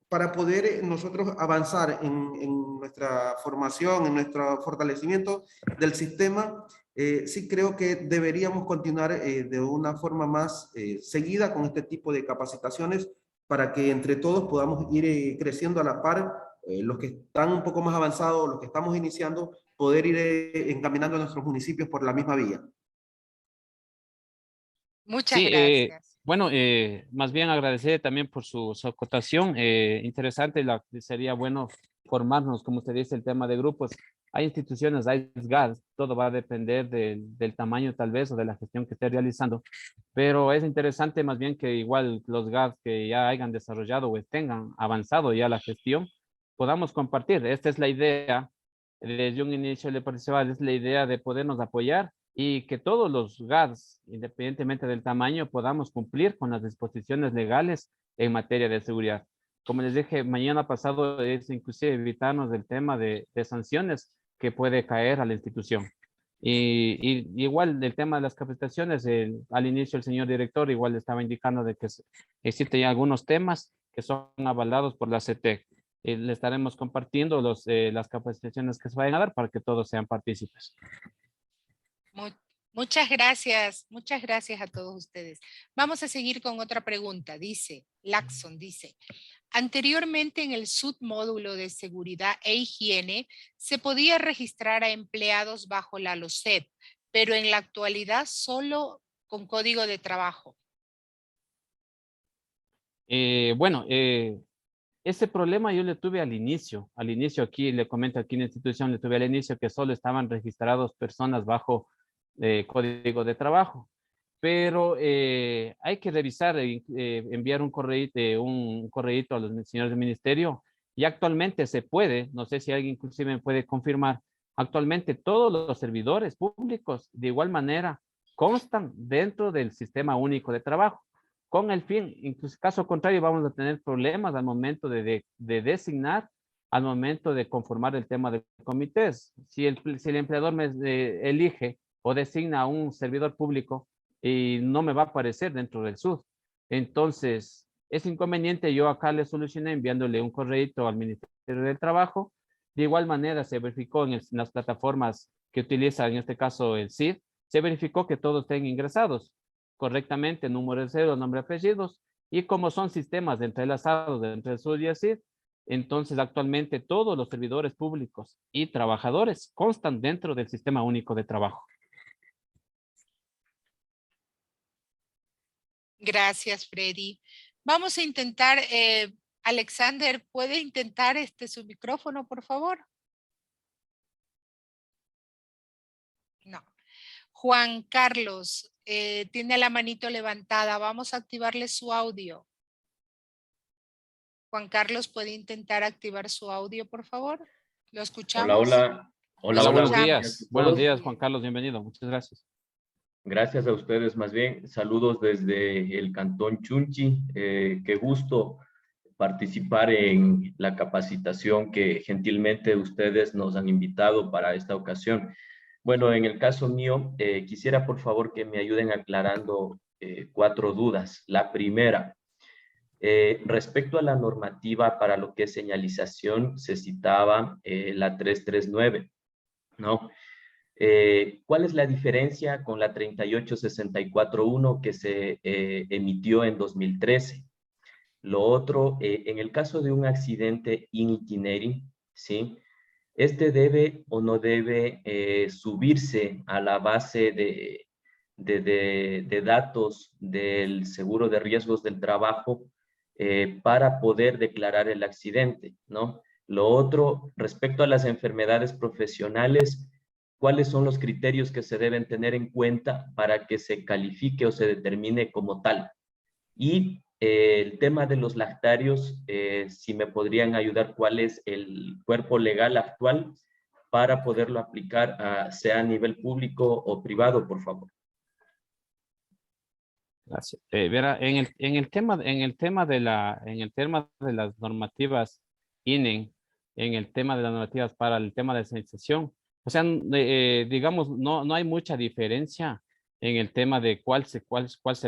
para poder nosotros avanzar en nuestra formación, en nuestro fortalecimiento del sistema, sí creo que deberíamos continuar de una forma más seguida con este tipo de capacitaciones para que entre todos podamos ir creciendo a la par, los que están un poco más avanzados, los que estamos iniciando, poder ir encaminando a nuestros municipios por la misma vía. Muchas Sí, gracias. bueno, más bien agradecer también por su acotación. Interesante, sería bueno formarnos, como usted dice, el tema de grupos. Hay instituciones, hay GADs, todo va a depender del tamaño tal vez o de la gestión que esté realizando, pero es interesante más bien que igual los GADs que ya hayan desarrollado o tengan avanzado ya la gestión, podamos compartir. Esta es la idea, desde un inicio le pareció, es la idea de podernos apoyar y que todos los GADs, independientemente del tamaño, podamos cumplir con las disposiciones legales en materia de seguridad. Como les dije, mañana pasado es inclusive evitarnos del tema de sanciones que puede caer a la institución. Y igual del tema de las capacitaciones, al inicio el señor director igual estaba indicando de que existen ya algunos temas que son avalados por la CETEC. Le estaremos compartiendo las capacitaciones que se vayan a dar para que todos sean partícipes. Muchas gracias a todos ustedes. Vamos a seguir con otra pregunta. Dice, Laxon dice, anteriormente en el submódulo de seguridad e higiene se podía registrar a empleados bajo la LOCEP, pero en la actualidad solo con código de trabajo. Bueno, ese problema yo le tuve al inicio aquí, le comento aquí en la institución, le tuve al inicio que solo estaban registrados personas bajo código de trabajo, pero hay que revisar, enviar un correíto a los señores del ministerio y actualmente se puede, no sé si alguien inclusive me puede confirmar, actualmente todos los servidores públicos de igual manera constan dentro del sistema único de trabajo con el fin, incluso caso contrario, vamos a tener problemas al momento de designar, al momento de conformar el tema de comités. Si el empleador me elige o designa a un servidor público y no me va a aparecer dentro del SUD, entonces es inconveniente. Yo acá le solucioné enviándole un correo al Ministerio del Trabajo. De igual manera se verificó en las plataformas que utiliza en este caso el CID, se verificó que todos estén ingresados correctamente, número de cero, nombre, apellidos, y como son sistemas entrelazados entre el SUD y el CID, entonces actualmente todos los servidores públicos y trabajadores constan dentro del sistema único de trabajo. Gracias, Freddy. Vamos a intentar, Alexander, ¿puede intentar su micrófono, por favor? No. Juan Carlos, tiene la manito levantada. Vamos a activarle su audio. Juan Carlos, ¿puede intentar activar su audio, por favor? ¿Lo escuchamos? Hola, Hola, buenos escuchamos. días. Buenos días, Juan Carlos, bienvenido. Muchas gracias. Gracias a ustedes, más bien. Saludos desde el Cantón Chunchi. Qué gusto participar en la capacitación que gentilmente ustedes nos han invitado para esta ocasión. Bueno, en el caso mío, quisiera por favor que me ayuden aclarando 4 dudas. La primera, respecto a la normativa para lo que es señalización, se citaba la 339, ¿no? ¿Cuál es la diferencia con la 38641 que se emitió en 2013? Lo otro, en el caso de un accidente in itinere, ¿sí? ¿Este debe o no debe subirse a la base de datos del seguro de riesgos del trabajo para poder declarar el accidente, ¿no? Lo otro, respecto a las enfermedades profesionales, ¿cuáles son los criterios que se deben tener en cuenta para que se califique o se determine como tal? Y el tema de los lactarios, si me podrían ayudar, ¿cuál es el cuerpo legal actual para poderlo aplicar, sea a nivel público o privado, por favor? Gracias. Verá, en el tema de las normativas INE, en el tema de las normativas para el tema de señalización, o sea, digamos, no hay mucha diferencia en el tema de cuál se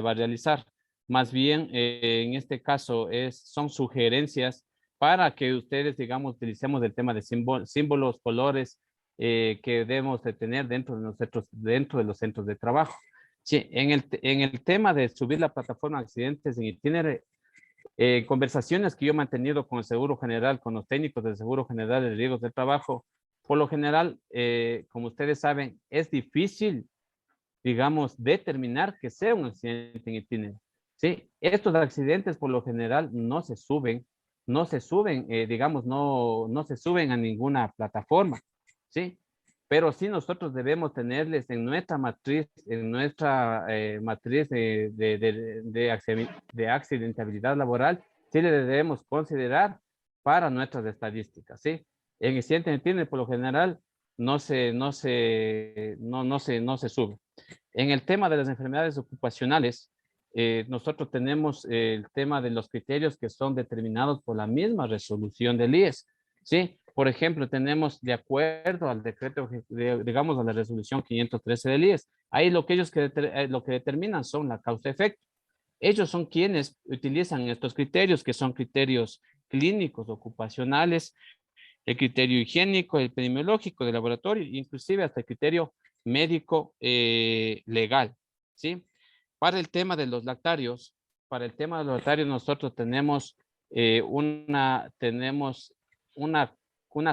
va a realizar. Más bien, en este caso, son sugerencias para que ustedes, digamos, utilicemos el tema de símbolos, colores que debemos de tener dentro de los centros de trabajo. Sí, en el tema de subir la plataforma de accidentes en itinere, conversaciones que yo he mantenido con el Seguro General, con los técnicos del Seguro General de Riesgos del Trabajo, por lo general, como ustedes saben, es difícil, digamos, determinar que sea un accidente en itinere. Sí, estos accidentes por lo general no se suben, digamos, no se suben a ninguna plataforma. Sí, pero sí nosotros debemos tenerles en nuestra matriz, matriz de accidentabilidad laboral, sí le debemos considerar para nuestras estadísticas, ¿sí? En incidente en itinere, por lo general, no se sube. En el tema de las enfermedades ocupacionales, nosotros tenemos el tema de los criterios que son determinados por la misma resolución del IES, ¿sí? Por ejemplo, tenemos de acuerdo al decreto, digamos, a la resolución 513 del IES, ahí lo que lo que determinan son la causa-efecto. Ellos son quienes utilizan estos criterios, que son criterios clínicos, ocupacionales, el criterio higiénico, el epidemiológico de laboratorio, inclusive hasta el criterio médico legal, ¿sí? Para el tema de los lactarios, nosotros tenemos una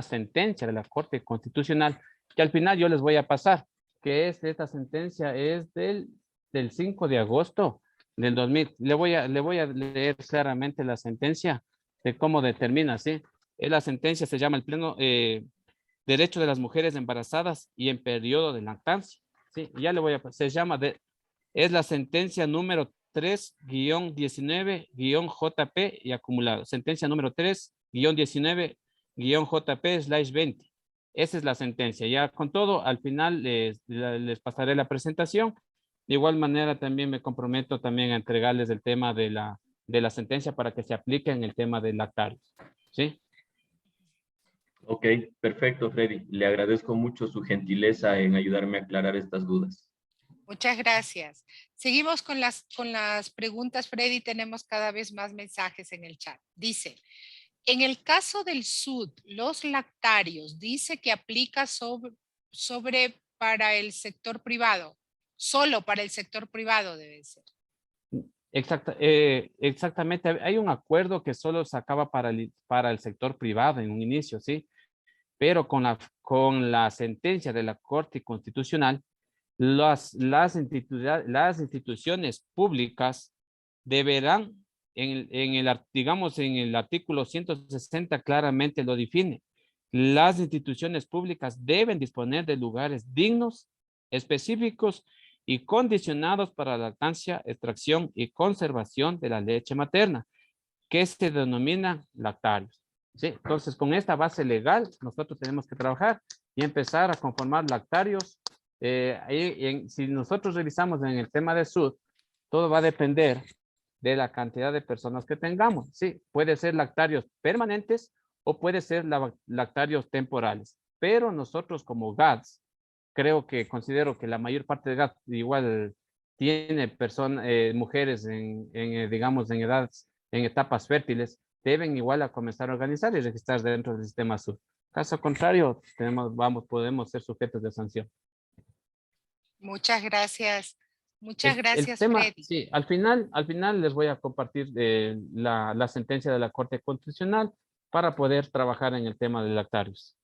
sentencia de la Corte Constitucional que al final yo les voy a pasar, que esta sentencia es del 5 de agosto del 2000. Le voy a leer claramente la sentencia de cómo determina, ¿sí? La sentencia se llama el Pleno Derecho de las Mujeres Embarazadas y en Periodo de Lactancia, ¿sí? Ya le voy a pasar, es la sentencia número 3-19-JP y acumulado. Sentencia número 3-19-JP/20. Esa es la sentencia. Ya con todo, al final les pasaré la presentación. De igual manera, también me comprometo también a entregarles el tema de la sentencia para que se aplique en el tema de lactarios. ¿Sí? Ok, perfecto, Freddy. Le agradezco mucho su gentileza en ayudarme a aclarar estas dudas. Muchas gracias. Seguimos con las preguntas, Freddy. Tenemos cada vez más mensajes en el chat. Dice, en el caso del SUD, los lactarios, dice que aplica sobre para el sector privado. Solo para el sector privado debe ser. Exactamente. Hay un acuerdo que solo se acaba para el sector privado en un inicio, ¿sí? Pero con la sentencia de la Corte Constitucional, las instituciones públicas deberán, digamos, en el artículo 160 claramente lo define. Las instituciones públicas deben disponer de lugares dignos, específicos y condicionados para la lactancia, extracción y conservación de la leche materna, que se denomina lactarios. ¿Sí? Entonces, con esta base legal, nosotros tenemos que trabajar y empezar a conformar lactarios si nosotros revisamos en el tema de SUD, todo va a depender de la cantidad de personas que tengamos. Sí, puede ser lactarios permanentes o puede ser lactarios temporales. Pero nosotros como GATS, considero que la mayor parte de GATS igual tiene personas, mujeres digamos, en etapas fértiles, deben igual a comenzar a organizar y registrar dentro del sistema SUD. Caso contrario, podemos ser sujetos de sanción. Muchas gracias. Muchas El gracias, tema, Freddy. sí, al final les voy a compartir la sentencia de la Corte Constitucional para poder trabajar en el tema de lactarios.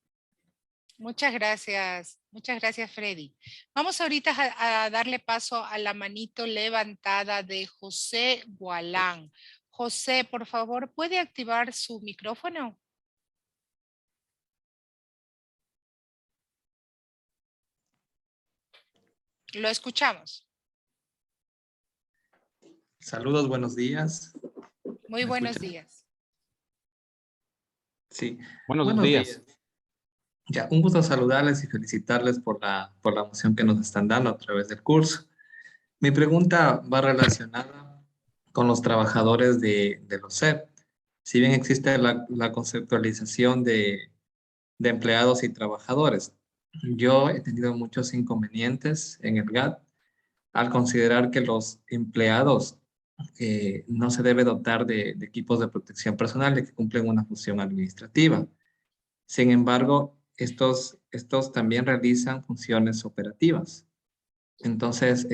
Muchas gracias, Freddy. Vamos ahorita a darle paso a la manito levantada de José Gualán. José, por favor, ¿puede activar su micrófono? Lo escuchamos. Saludos, buenos días. Muy ¿Me buenos escuchan? días. Sí. Buenos días. Ya, un gusto saludarles y felicitarles por la moción que nos están dando a través del curso. Mi pregunta va relacionada con los trabajadores de los SEP. Si bien existe la conceptualización de empleados y trabajadores, yo he tenido muchos inconvenientes en el GAT al considerar que los empleados no se debe dotar de equipos de protección personal y que cumplen una función administrativa. Sin embargo, estos también realizan funciones operativas. Entonces,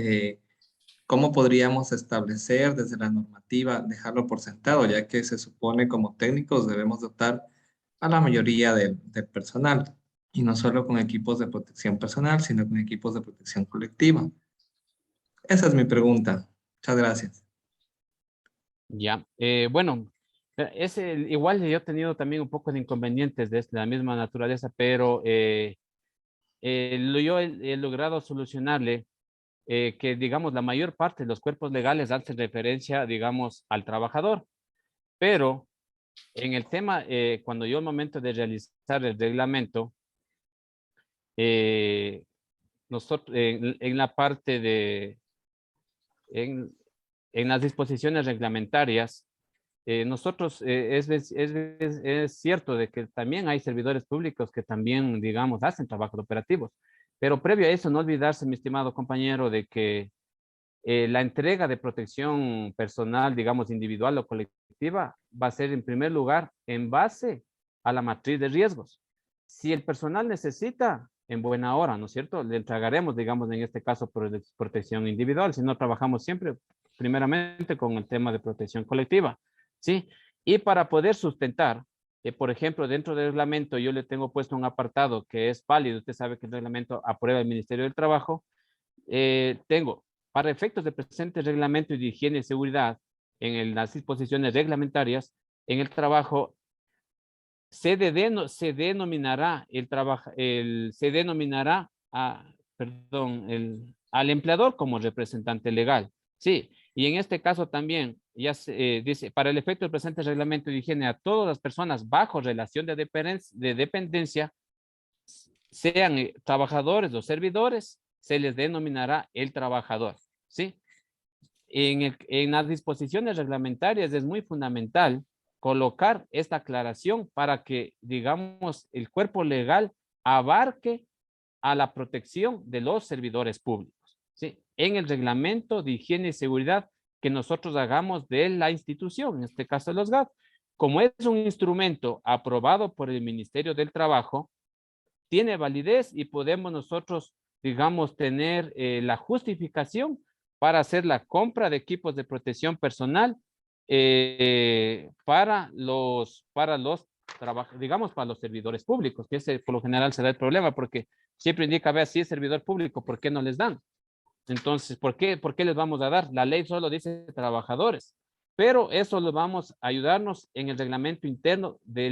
¿cómo podríamos establecer desde la normativa, dejarlo por sentado, ya que se supone como técnicos debemos dotar a la mayoría del personal, y no solo con equipos de protección personal, sino con equipos de protección colectiva? Esa es mi pregunta. Muchas gracias. Ya, bueno, igual yo he tenido también un poco de inconvenientes de la misma naturaleza, pero yo he logrado solucionarle que, digamos, la mayor parte de los cuerpos legales hacen referencia, digamos, al trabajador, pero en el tema, cuando yo al momento de realizar el reglamento, nosotros en la parte en las disposiciones reglamentarias, nosotros, es cierto de que también hay servidores públicos que también, digamos, hacen trabajos operativos, pero previo a eso, no olvidarse, mi estimado compañero, de que la entrega de protección personal, digamos, individual o colectiva, va a ser en primer lugar en base a la matriz de riesgos. Si el personal necesita, en buena hora, ¿no es cierto? Le entregaremos, digamos, en este caso, protección individual. Si no, trabajamos siempre, primeramente, con el tema de protección colectiva, ¿sí? Y para poder sustentar, por ejemplo, dentro del reglamento, yo le tengo puesto un apartado que es válido. Usted sabe que el reglamento aprueba el Ministerio del Trabajo. Tengo, para efectos de presente reglamento y de higiene y seguridad, las disposiciones reglamentarias, en el trabajo, se denominará al empleador como representante legal. Sí, y en este caso también, ya se dice, para el efecto del presente reglamento de higiene, a todas las personas bajo relación de dependencia, sean trabajadores o servidores, se les denominará el trabajador, ¿sí? En las disposiciones reglamentarias es muy fundamental colocar esta aclaración para que, digamos, el cuerpo legal abarque a la protección de los servidores públicos, ¿sí? En el reglamento de higiene y seguridad que nosotros hagamos de la institución, en este caso los GAT, como es un instrumento aprobado por el Ministerio del Trabajo, tiene validez y podemos nosotros, digamos, tener la justificación para hacer la compra de equipos de protección personal para los digamos, para los servidores públicos, que ese por lo general será el problema, porque siempre indica, vea, si es servidor público, ¿por qué no les dan? Entonces, ¿por qué les vamos a dar? La ley solo dice trabajadores, pero eso lo vamos a ayudarnos en el reglamento interno de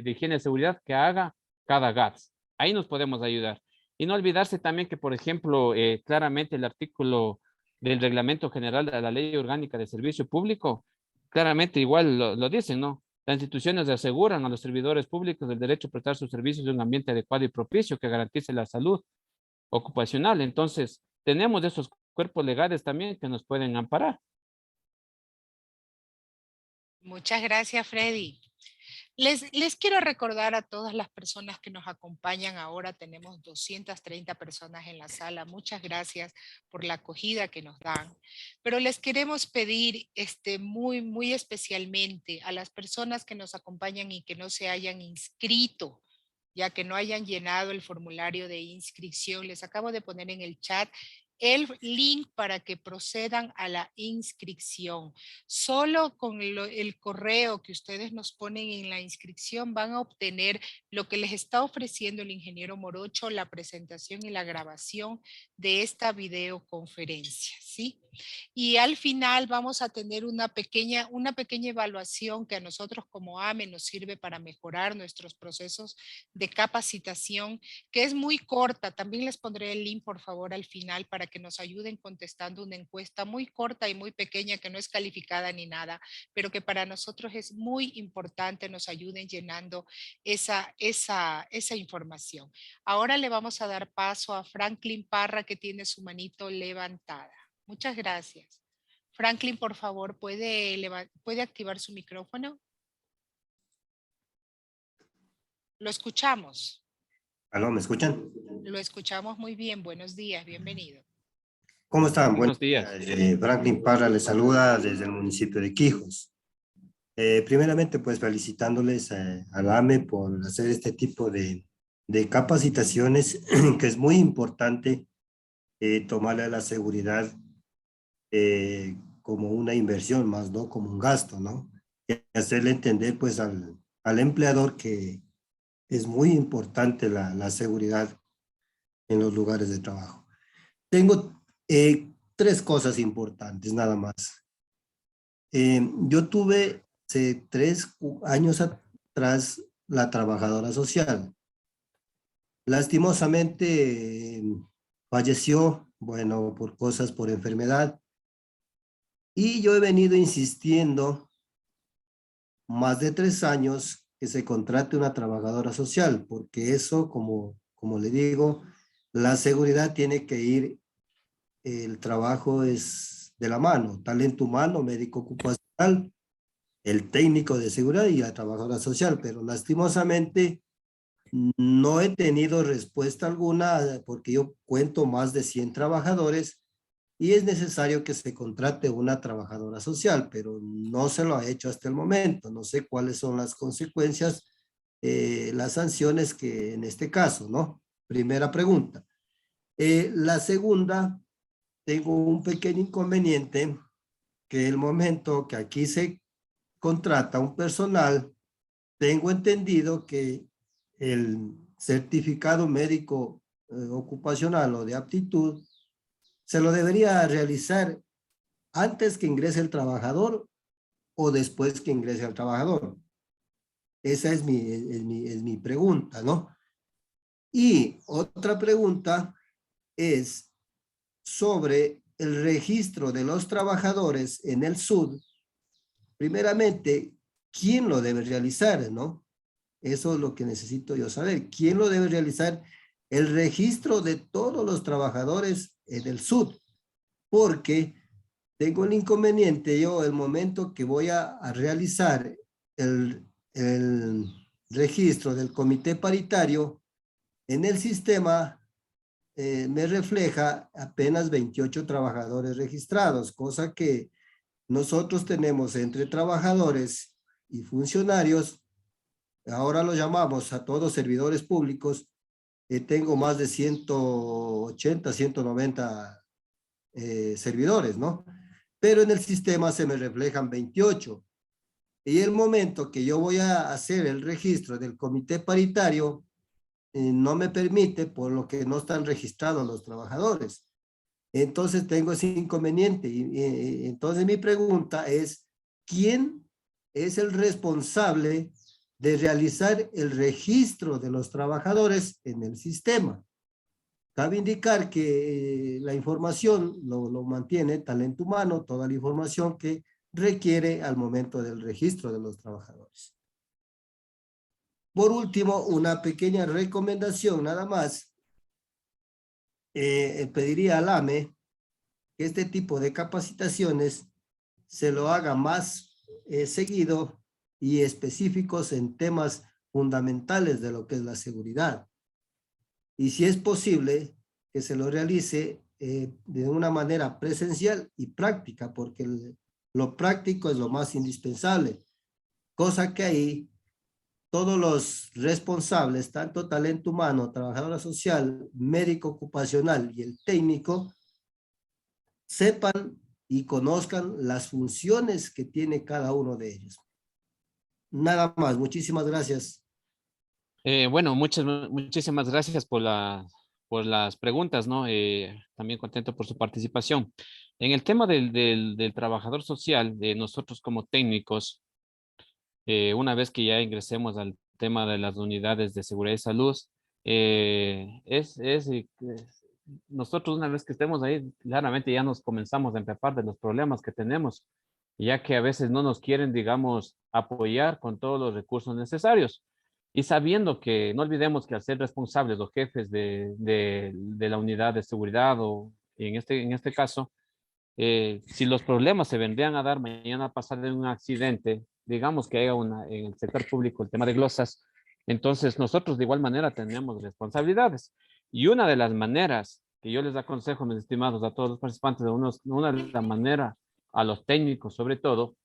higiene y seguridad que haga cada GATS. Ahí nos podemos ayudar. Y no olvidarse también que, por ejemplo, claramente el artículo del Reglamento General de la Ley Orgánica de Servicio Público, claramente igual lo dicen, ¿no? Las instituciones aseguran a los servidores públicos el derecho a prestar sus servicios en un ambiente adecuado y propicio que garantice la salud ocupacional. Entonces, tenemos esos cuerpos legales también que nos pueden amparar. Muchas gracias, Freddy. Les quiero recordar a todas las personas que nos acompañan ahora, tenemos 230 personas en la sala, muchas gracias por la acogida que nos dan, pero les queremos pedir muy especialmente a las personas que nos acompañan y que no se hayan inscrito, ya que no hayan llenado el formulario de inscripción, les acabo de poner en el chat el link para que procedan a la inscripción. Solo con el correo que ustedes nos ponen en la inscripción van a obtener lo que les está ofreciendo el ingeniero Morocho, la presentación y la grabación de esta videoconferencia, ¿sí? Y al final vamos a tener una pequeña evaluación que a nosotros como AME nos sirve para mejorar nuestros procesos de capacitación, que es muy corta. También les pondré el link, por favor, al final para que nos ayuden contestando una encuesta muy corta y muy pequeña que no es calificada ni nada, pero que para nosotros es muy importante, nos ayuden llenando esa información. Ahora le vamos a dar paso a Franklin Parra, que tiene su manito levantada. Muchas gracias. Franklin, por favor, ¿puede activar su micrófono? Lo escuchamos. ¿Aló, me escuchan? Lo escuchamos muy bien. Buenos días, bienvenido. ¿Cómo están? Buenos días. Franklin Parra les saluda desde el municipio de Quijos. Primeramente, pues felicitándoles a la AME por hacer este tipo de capacitaciones, que es muy importante tomarle la seguridad como una inversión, más no como un gasto, ¿no? Y hacerle entender pues al empleador que es muy importante la seguridad en los lugares de trabajo. Tengo tres cosas importantes, nada más. Yo tuve hace 3 años atrás la trabajadora social. Lastimosamente falleció, bueno, por enfermedad. Y yo he venido insistiendo más de 3 años que se contrate una trabajadora social, porque eso, como le digo, la seguridad tiene que ir, el trabajo es de la mano, talento humano, médico ocupacional, el técnico de seguridad y la trabajadora social, pero lastimosamente no he tenido respuesta alguna porque yo cuento más de 100 trabajadores y es necesario que se contrate una trabajadora social, pero no se lo ha hecho hasta el momento. No sé cuáles son las consecuencias, las sanciones que en este caso, ¿no? Primera pregunta. La segunda, tengo un pequeño inconveniente, que el momento que aquí se contrata un personal, tengo entendido que el certificado médico ocupacional o de aptitud se lo debería realizar antes que ingrese el trabajador o después que ingrese el trabajador. Esa es mi pregunta, ¿no? Y otra pregunta es sobre el registro de los trabajadores en el SUD. Primeramente, ¿quién lo debe realizar, no? Eso es lo que necesito yo saber. ¿Quién lo debe realizar? El registro de todos los trabajadores en el SUD. Porque tengo el inconveniente yo, el momento que voy a realizar el registro del comité paritario, en el sistema me refleja apenas 28 trabajadores registrados, cosa que nosotros tenemos entre trabajadores y funcionarios, ahora lo llamamos a todos servidores públicos, tengo más de 180, 190 servidores, ¿no? Pero en el sistema se me reflejan 28. Y el momento que yo voy a hacer el registro del comité paritario, no me permite, por lo que no están registrados los trabajadores. Entonces tengo ese inconveniente. Entonces mi pregunta es, ¿quién es el responsable de realizar el registro de los trabajadores en el sistema? Cabe indicar que la información lo mantiene talento humano, toda la información que requiere al momento del registro de los trabajadores. Por último, una pequeña recomendación nada más. pediría al AME que este tipo de capacitaciones se lo haga más seguido y específicos en temas fundamentales de lo que es la seguridad. Y si es posible, que se lo realice de una manera presencial y práctica, porque lo práctico es lo más indispensable, cosa que ahí todos los responsables, tanto talento humano, trabajadora social, médico ocupacional y el técnico, sepan y conozcan las funciones que tiene cada uno de ellos. Nada más, muchísimas gracias. Bueno, muchísimas gracias por las preguntas, ¿no? También contento por su participación. En el tema del trabajador social, nosotros como técnicos, una vez que ya ingresemos al tema de las unidades de seguridad y salud, nosotros una vez que estemos ahí, claramente ya nos comenzamos a empapar de los problemas que tenemos, ya que a veces no nos quieren, digamos, apoyar con todos los recursos necesarios. Y sabiendo que, no olvidemos que al ser responsables los jefes de la unidad de seguridad o en este caso, si los problemas se vendrían a dar mañana a pasar de un accidente, digamos que haya en el sector público el tema de glosas, entonces nosotros de igual manera tenemos responsabilidades. Y una de las maneras que yo les aconsejo, mis estimados, a todos los participantes, una de las maneras a los técnicos sobre todo,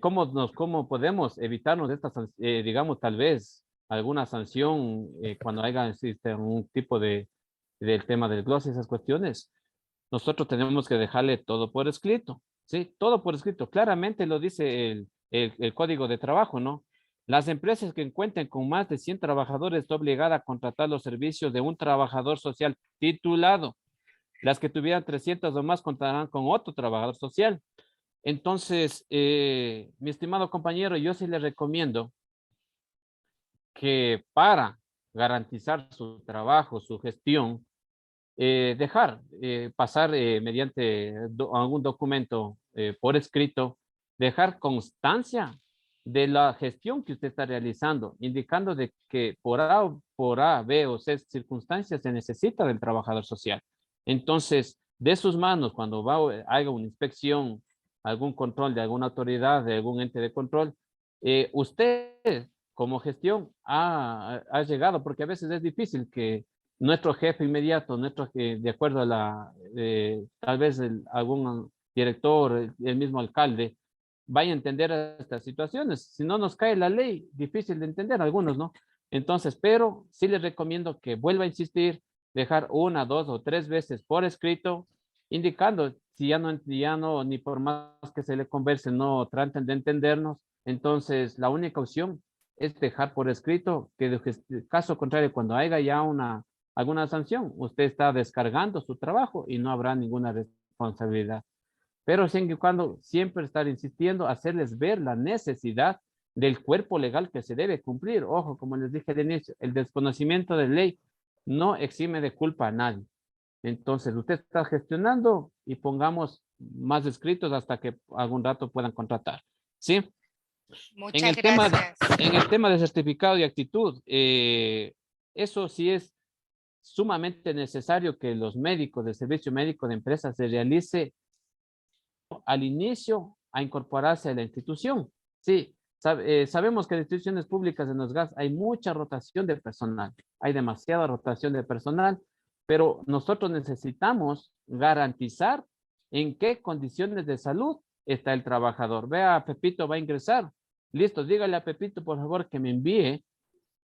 cómo podemos evitarnos de estas, digamos, tal vez alguna sanción cuando existe un tipo del tema del gloss y esas cuestiones. Nosotros tenemos que dejarle todo por escrito, ¿sí? Todo por escrito. Claramente lo dice el Código de Trabajo, ¿no? Las empresas que cuenten con más de 100 trabajadores está obligada a contratar los servicios de un trabajador social titulado. Las que tuvieran 300 o más contarán con otro trabajador social. Entonces, mi estimado compañero, yo sí le recomiendo que para garantizar su trabajo, su gestión, dejar pasar mediante algún documento por escrito, dejar constancia de la gestión que usted está realizando, indicando de que por A, B o C circunstancias se necesita del trabajador social. Entonces, de sus manos, cuando haga una inspección, algún control de alguna autoridad, de algún ente de control, usted como gestión ha llegado, porque a veces es difícil que nuestro jefe inmediato, de acuerdo a tal vez algún director, el mismo alcalde, vaya a entender estas situaciones. Si no nos cae la ley, difícil de entender algunos, ¿no? Entonces, pero sí les recomiendo que vuelva a insistir, dejar una, dos o tres veces por escrito, indicando si ya no, ni por más que se le converse, no traten de entendernos. Entonces, la única opción es dejar por escrito que de caso contrario, cuando haya ya alguna sanción, usted está descargando su trabajo y no habrá ninguna responsabilidad. Pero siempre y cuando siempre estar insistiendo, hacerles ver la necesidad del cuerpo legal que se debe cumplir. Ojo, como les dije al inicio, el desconocimiento de ley no exime de culpa a nadie. Entonces, usted está gestionando y pongamos más escritos hasta que algún rato puedan contratar. ¿Sí? Muchas gracias. En el tema de certificado y actitud, eso sí es sumamente necesario que los médicos del servicio médico de empresas se realice al inicio a incorporarse a la institución. Sí, sabemos que en instituciones públicas en los gas hay mucha rotación de personal, hay demasiada rotación de personal, pero nosotros necesitamos garantizar en qué condiciones de salud está el trabajador. Vea, Pepito va a ingresar. Listo, dígale a Pepito, por favor, que me envíe,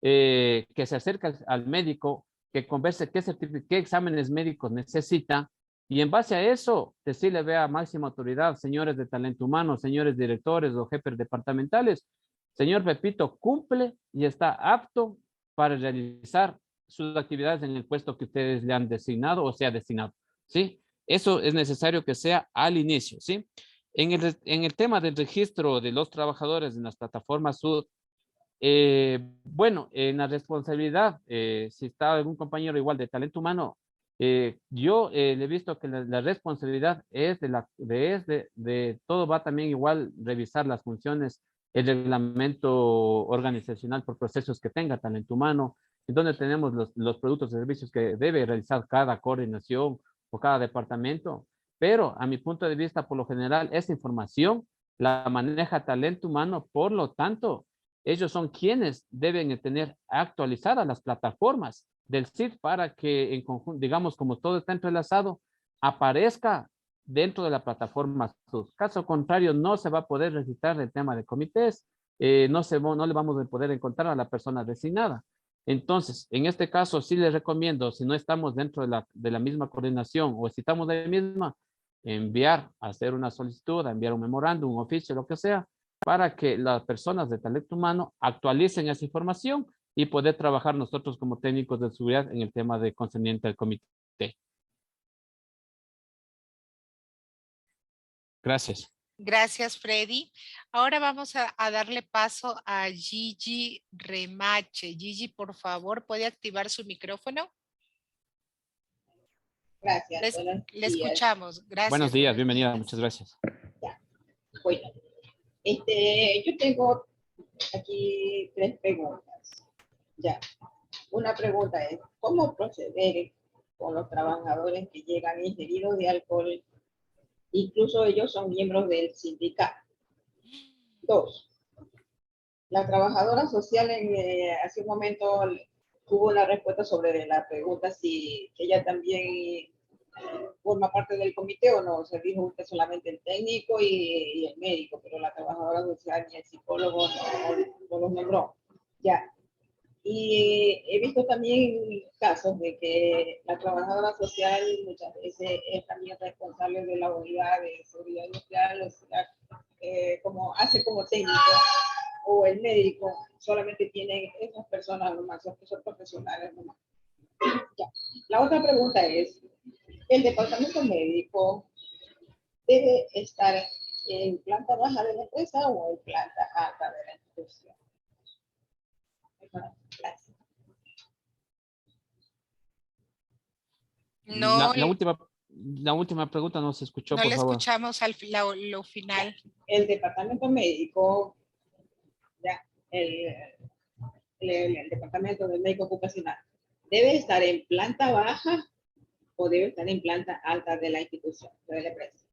que se acerque al médico, que converse qué exámenes médicos necesita, y en base a eso, decirle, vea, máxima autoridad, señores de talento humano, señores directores o jefes departamentales, señor Pepito cumple y está apto para realizar sus actividades en el puesto que ustedes le han designado o sea designado, ¿sí? Eso es necesario que sea al inicio, ¿sí? En el tema del registro de los trabajadores en las plataformas SUD, bueno, en la responsabilidad, si está algún compañero igual de talento humano, yo le he visto que la responsabilidad es de todo, va también igual revisar las funciones, el reglamento organizacional por procesos que tenga talento humano, en donde tenemos los productos y servicios que debe realizar cada coordinación o cada departamento, pero a mi punto de vista, por lo general, esa información la maneja talento humano, por lo tanto, ellos son quienes deben tener actualizadas las plataformas del SIT para que en conjunto, digamos, como todo está entrelazado, aparezca dentro de la plataforma SUS. Caso contrario, no se va a poder registrar el tema de comités, no le vamos a poder encontrar a la persona designada. Entonces, en este caso, sí les recomiendo, si no estamos dentro de la misma coordinación o si estamos de la misma, hacer una solicitud, enviar un memorándum, un oficio, lo que sea, para que las personas de talento humano actualicen esa información y poder trabajar nosotros como técnicos de seguridad en el tema de concerniente al comité. Gracias. Gracias, Freddy. Ahora vamos a darle paso a Gigi Remache. Gigi, por favor, ¿puede activar su micrófono? Gracias. Le escuchamos. Gracias. Buenos días, bienvenida. Muchas gracias. Ya. Bueno, yo tengo aquí 3 preguntas. Ya. Una pregunta es, ¿cómo proceder con los trabajadores que llegan ingeridos de alcohol? Incluso ellos son miembros del sindicato. 2. La trabajadora social hace un momento tuvo una respuesta sobre la pregunta si ella también forma parte del comité o no. Se dijo usted solamente el técnico y el médico, pero la trabajadora social ni el psicólogo no los nombró. Ya. Y he visto también casos de que la trabajadora social muchas veces es también responsable de la unidad de seguridad industrial, o sea, como hace como técnico, o el médico, solamente tienen esas personas nomás, que son profesionales nomás. Ya. La otra pregunta es, ¿el departamento médico debe estar en planta baja de la empresa o en planta alta de la institución? Gracias. No, la última pregunta no se escuchó, no por le favor. escuchamos lo final. El departamento médico, ya, el departamento del médico ocupacional, ¿debe estar en planta baja o debe estar en planta alta de la institución, de la empresa?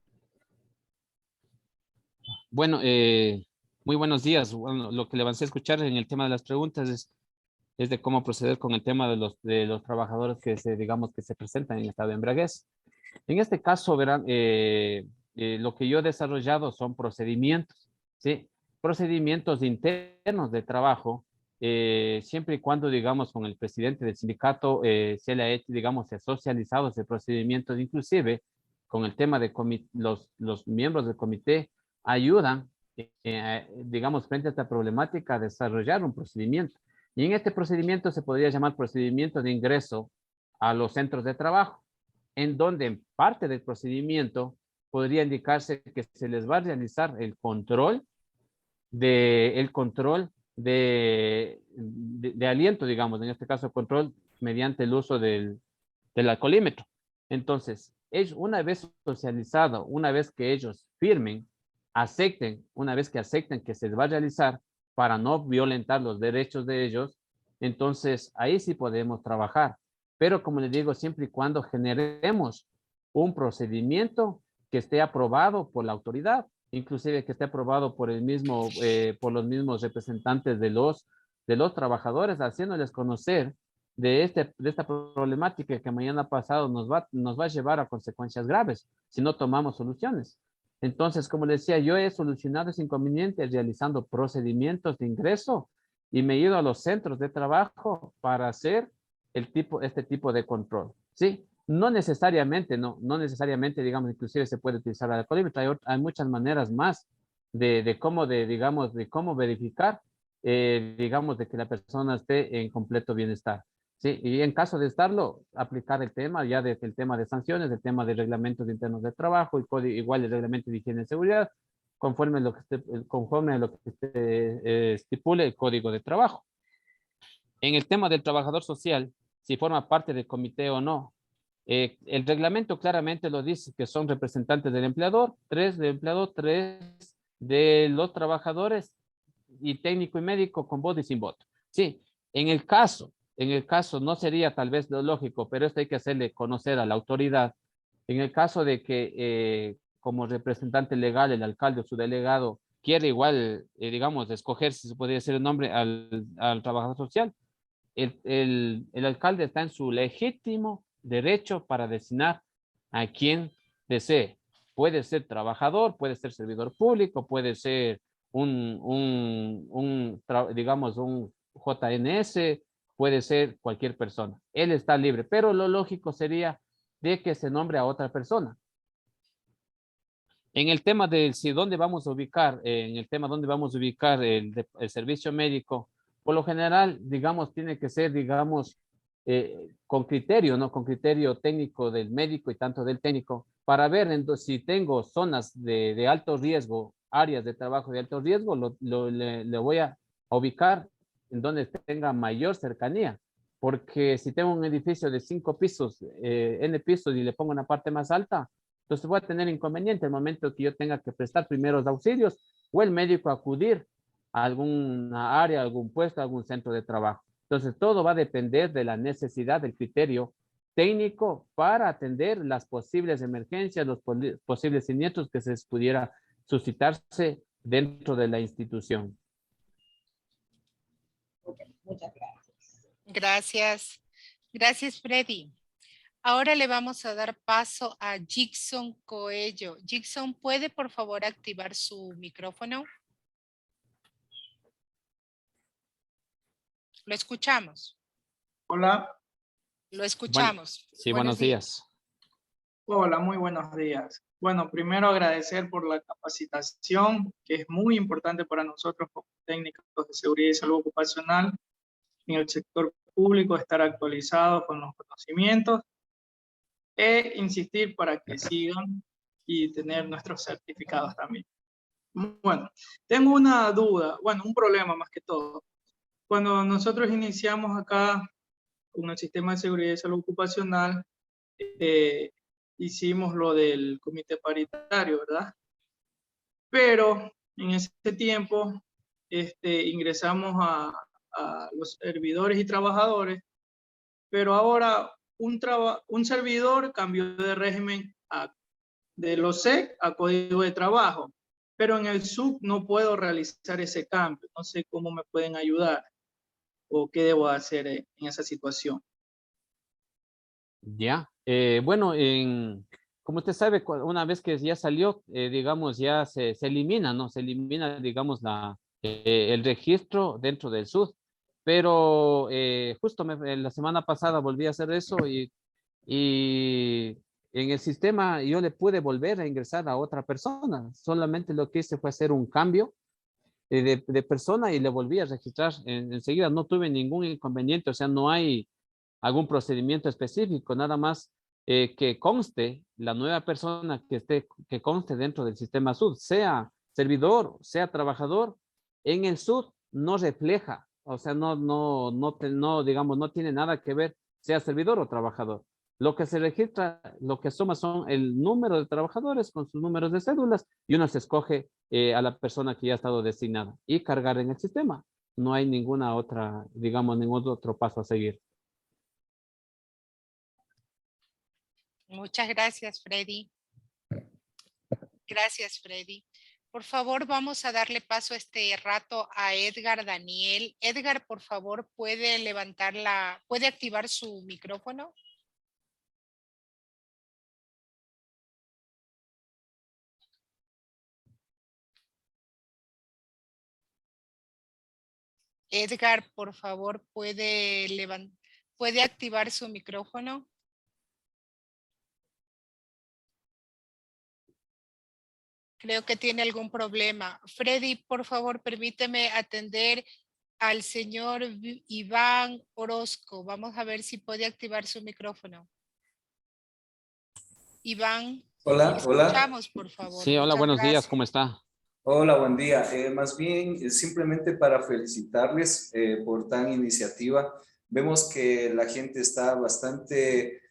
Bueno, muy buenos días. Bueno, lo que le avancé a escuchar en el tema de las preguntas es de cómo proceder con el tema de los trabajadores digamos, que se presentan en estado de embriaguez. En este caso, verán, lo que yo he desarrollado son procedimientos, ¿sí? Procedimientos internos de trabajo, siempre y cuando, digamos, con el presidente del sindicato se le ha hecho, digamos, se ha socializado ese procedimiento, inclusive con el tema de los miembros del comité ayudan, digamos, frente a esta problemática a desarrollar un procedimiento. Y en este procedimiento se podría llamar procedimiento de ingreso a los centros de trabajo, en donde en parte del procedimiento podría indicarse que se les va a realizar el control de aliento, digamos, en este caso control mediante el uso del alcoholímetro. Entonces, una vez socializado, una vez que ellos firmen, una vez que acepten que se les va a realizar para no violentar los derechos de ellos, entonces ahí sí podemos trabajar. Pero como les digo, siempre y cuando generemos un procedimiento que esté aprobado por la autoridad, inclusive que esté aprobado por por los mismos representantes de los trabajadores, haciéndoles conocer de esta problemática que mañana pasado nos va a llevar a consecuencias graves si no tomamos soluciones. Entonces, como les decía, yo he solucionado ese inconveniente realizando procedimientos de ingreso y me he ido a los centros de trabajo para hacer este tipo de control, ¿sí? No necesariamente, digamos, inclusive se puede utilizar el alcoholímetro. Hay muchas maneras más de cómo verificar, digamos, de que la persona esté en completo bienestar, ¿sí? Y en caso de estarlo, aplicar el tema ya desde el tema de sanciones, el tema de reglamentos internos de trabajo, igual el reglamento de higiene y seguridad, conforme a lo que estipule el Código de Trabajo. En el tema del trabajador social, si forma parte del comité o no, el reglamento claramente lo dice que son representantes del empleador, 3 del empleador, 3 de los trabajadores y técnico y médico con voto y sin voto. Sí, en el caso en el caso, no sería tal vez lo lógico, pero esto hay que hacerle conocer a la autoridad, en el caso de que como representante legal el alcalde o su delegado quiere igual, digamos, escoger, si se podría decir el nombre, al trabajador social, el alcalde está en su legítimo derecho para designar a quien desee. Puede ser trabajador, puede ser servidor público, puede ser digamos, un JNS, puede ser cualquier persona. Él está libre, pero lo lógico sería de que se nombre a otra persona. En el tema de si dónde vamos a ubicar, el servicio médico, por lo general, digamos, tiene que ser, digamos, con criterio, ¿no? Con criterio técnico del médico y tanto del técnico, para ver entonces, si tengo zonas de alto riesgo, áreas de trabajo de alto riesgo, le voy a ubicar en donde tenga mayor cercanía. Porque si tengo un edificio de 5 pisos, N pisos, y le pongo una parte más alta, entonces voy a tener inconveniente el momento que yo tenga que prestar primeros auxilios o el médico acudir a alguna área, algún puesto, algún centro de trabajo. Entonces todo va a depender de la necesidad, del criterio técnico para atender las posibles emergencias, los posibles siniestros que se pudiera suscitarse dentro de la institución. Okay, muchas gracias. Gracias. Gracias, Freddy. Ahora le vamos a dar paso a Jackson Coello. Jackson, ¿puede por favor activar su micrófono? Lo escuchamos. Hola. Lo escuchamos. Bueno, sí, buenos días. Hola, muy buenos días. Bueno, primero agradecer por la capacitación, que es muy importante para nosotros como técnicos de seguridad y salud ocupacional en el sector público, estar actualizados con los conocimientos e insistir para que sigan y tener nuestros certificados también. Bueno, tengo una duda, bueno, un problema más que todo. Cuando nosotros iniciamos acá con el sistema de seguridad y salud ocupacional, hicimos lo del comité paritario, ¿verdad? Pero en ese tiempo ingresamos a los servidores y trabajadores, pero ahora un servidor cambió de régimen de los SEC a código de trabajo, pero en el SUC no puedo realizar ese cambio. No sé cómo me pueden ayudar o qué debo hacer en esa situación. Ya, bueno, como usted sabe, una vez que ya salió, digamos, ya se elimina, ¿no? Se elimina, digamos, el registro dentro del SUD. Pero justo la semana pasada volví a hacer eso y en el sistema yo le pude volver a ingresar a otra persona. Solamente lo que hice fue hacer un cambio de persona y le volví a registrar enseguida. No tuve ningún inconveniente, o sea, no hay algún procedimiento específico, nada más que conste la nueva persona que conste dentro del sistema SUD, sea servidor, sea trabajador, en el SUD no refleja, o sea, digamos, no tiene nada que ver, sea servidor o trabajador. Lo que se registra, lo que suma son el número de trabajadores con sus números de cédulas y uno se escoge a la persona que ya ha estado designada y cargar en el sistema. No hay ninguna otra, digamos, ningún otro paso a seguir. Muchas gracias, Freddy. Gracias, Freddy. Por favor, vamos a darle paso este rato a Edgar Daniel. Edgar, por favor, ¿puede activar su micrófono? Edgar, por favor, ¿puede activar su micrófono? Creo que tiene algún problema. Freddy, por favor, permíteme atender al señor Iván Orozco. Vamos a ver si puede activar su micrófono. Iván, hola, escuchamos, por favor. Sí, hola, muchas buenos días, gracias. ¿cómo está? Hola, buen día. Más bien, simplemente para felicitarles por tan iniciativa. Vemos que la gente está bastante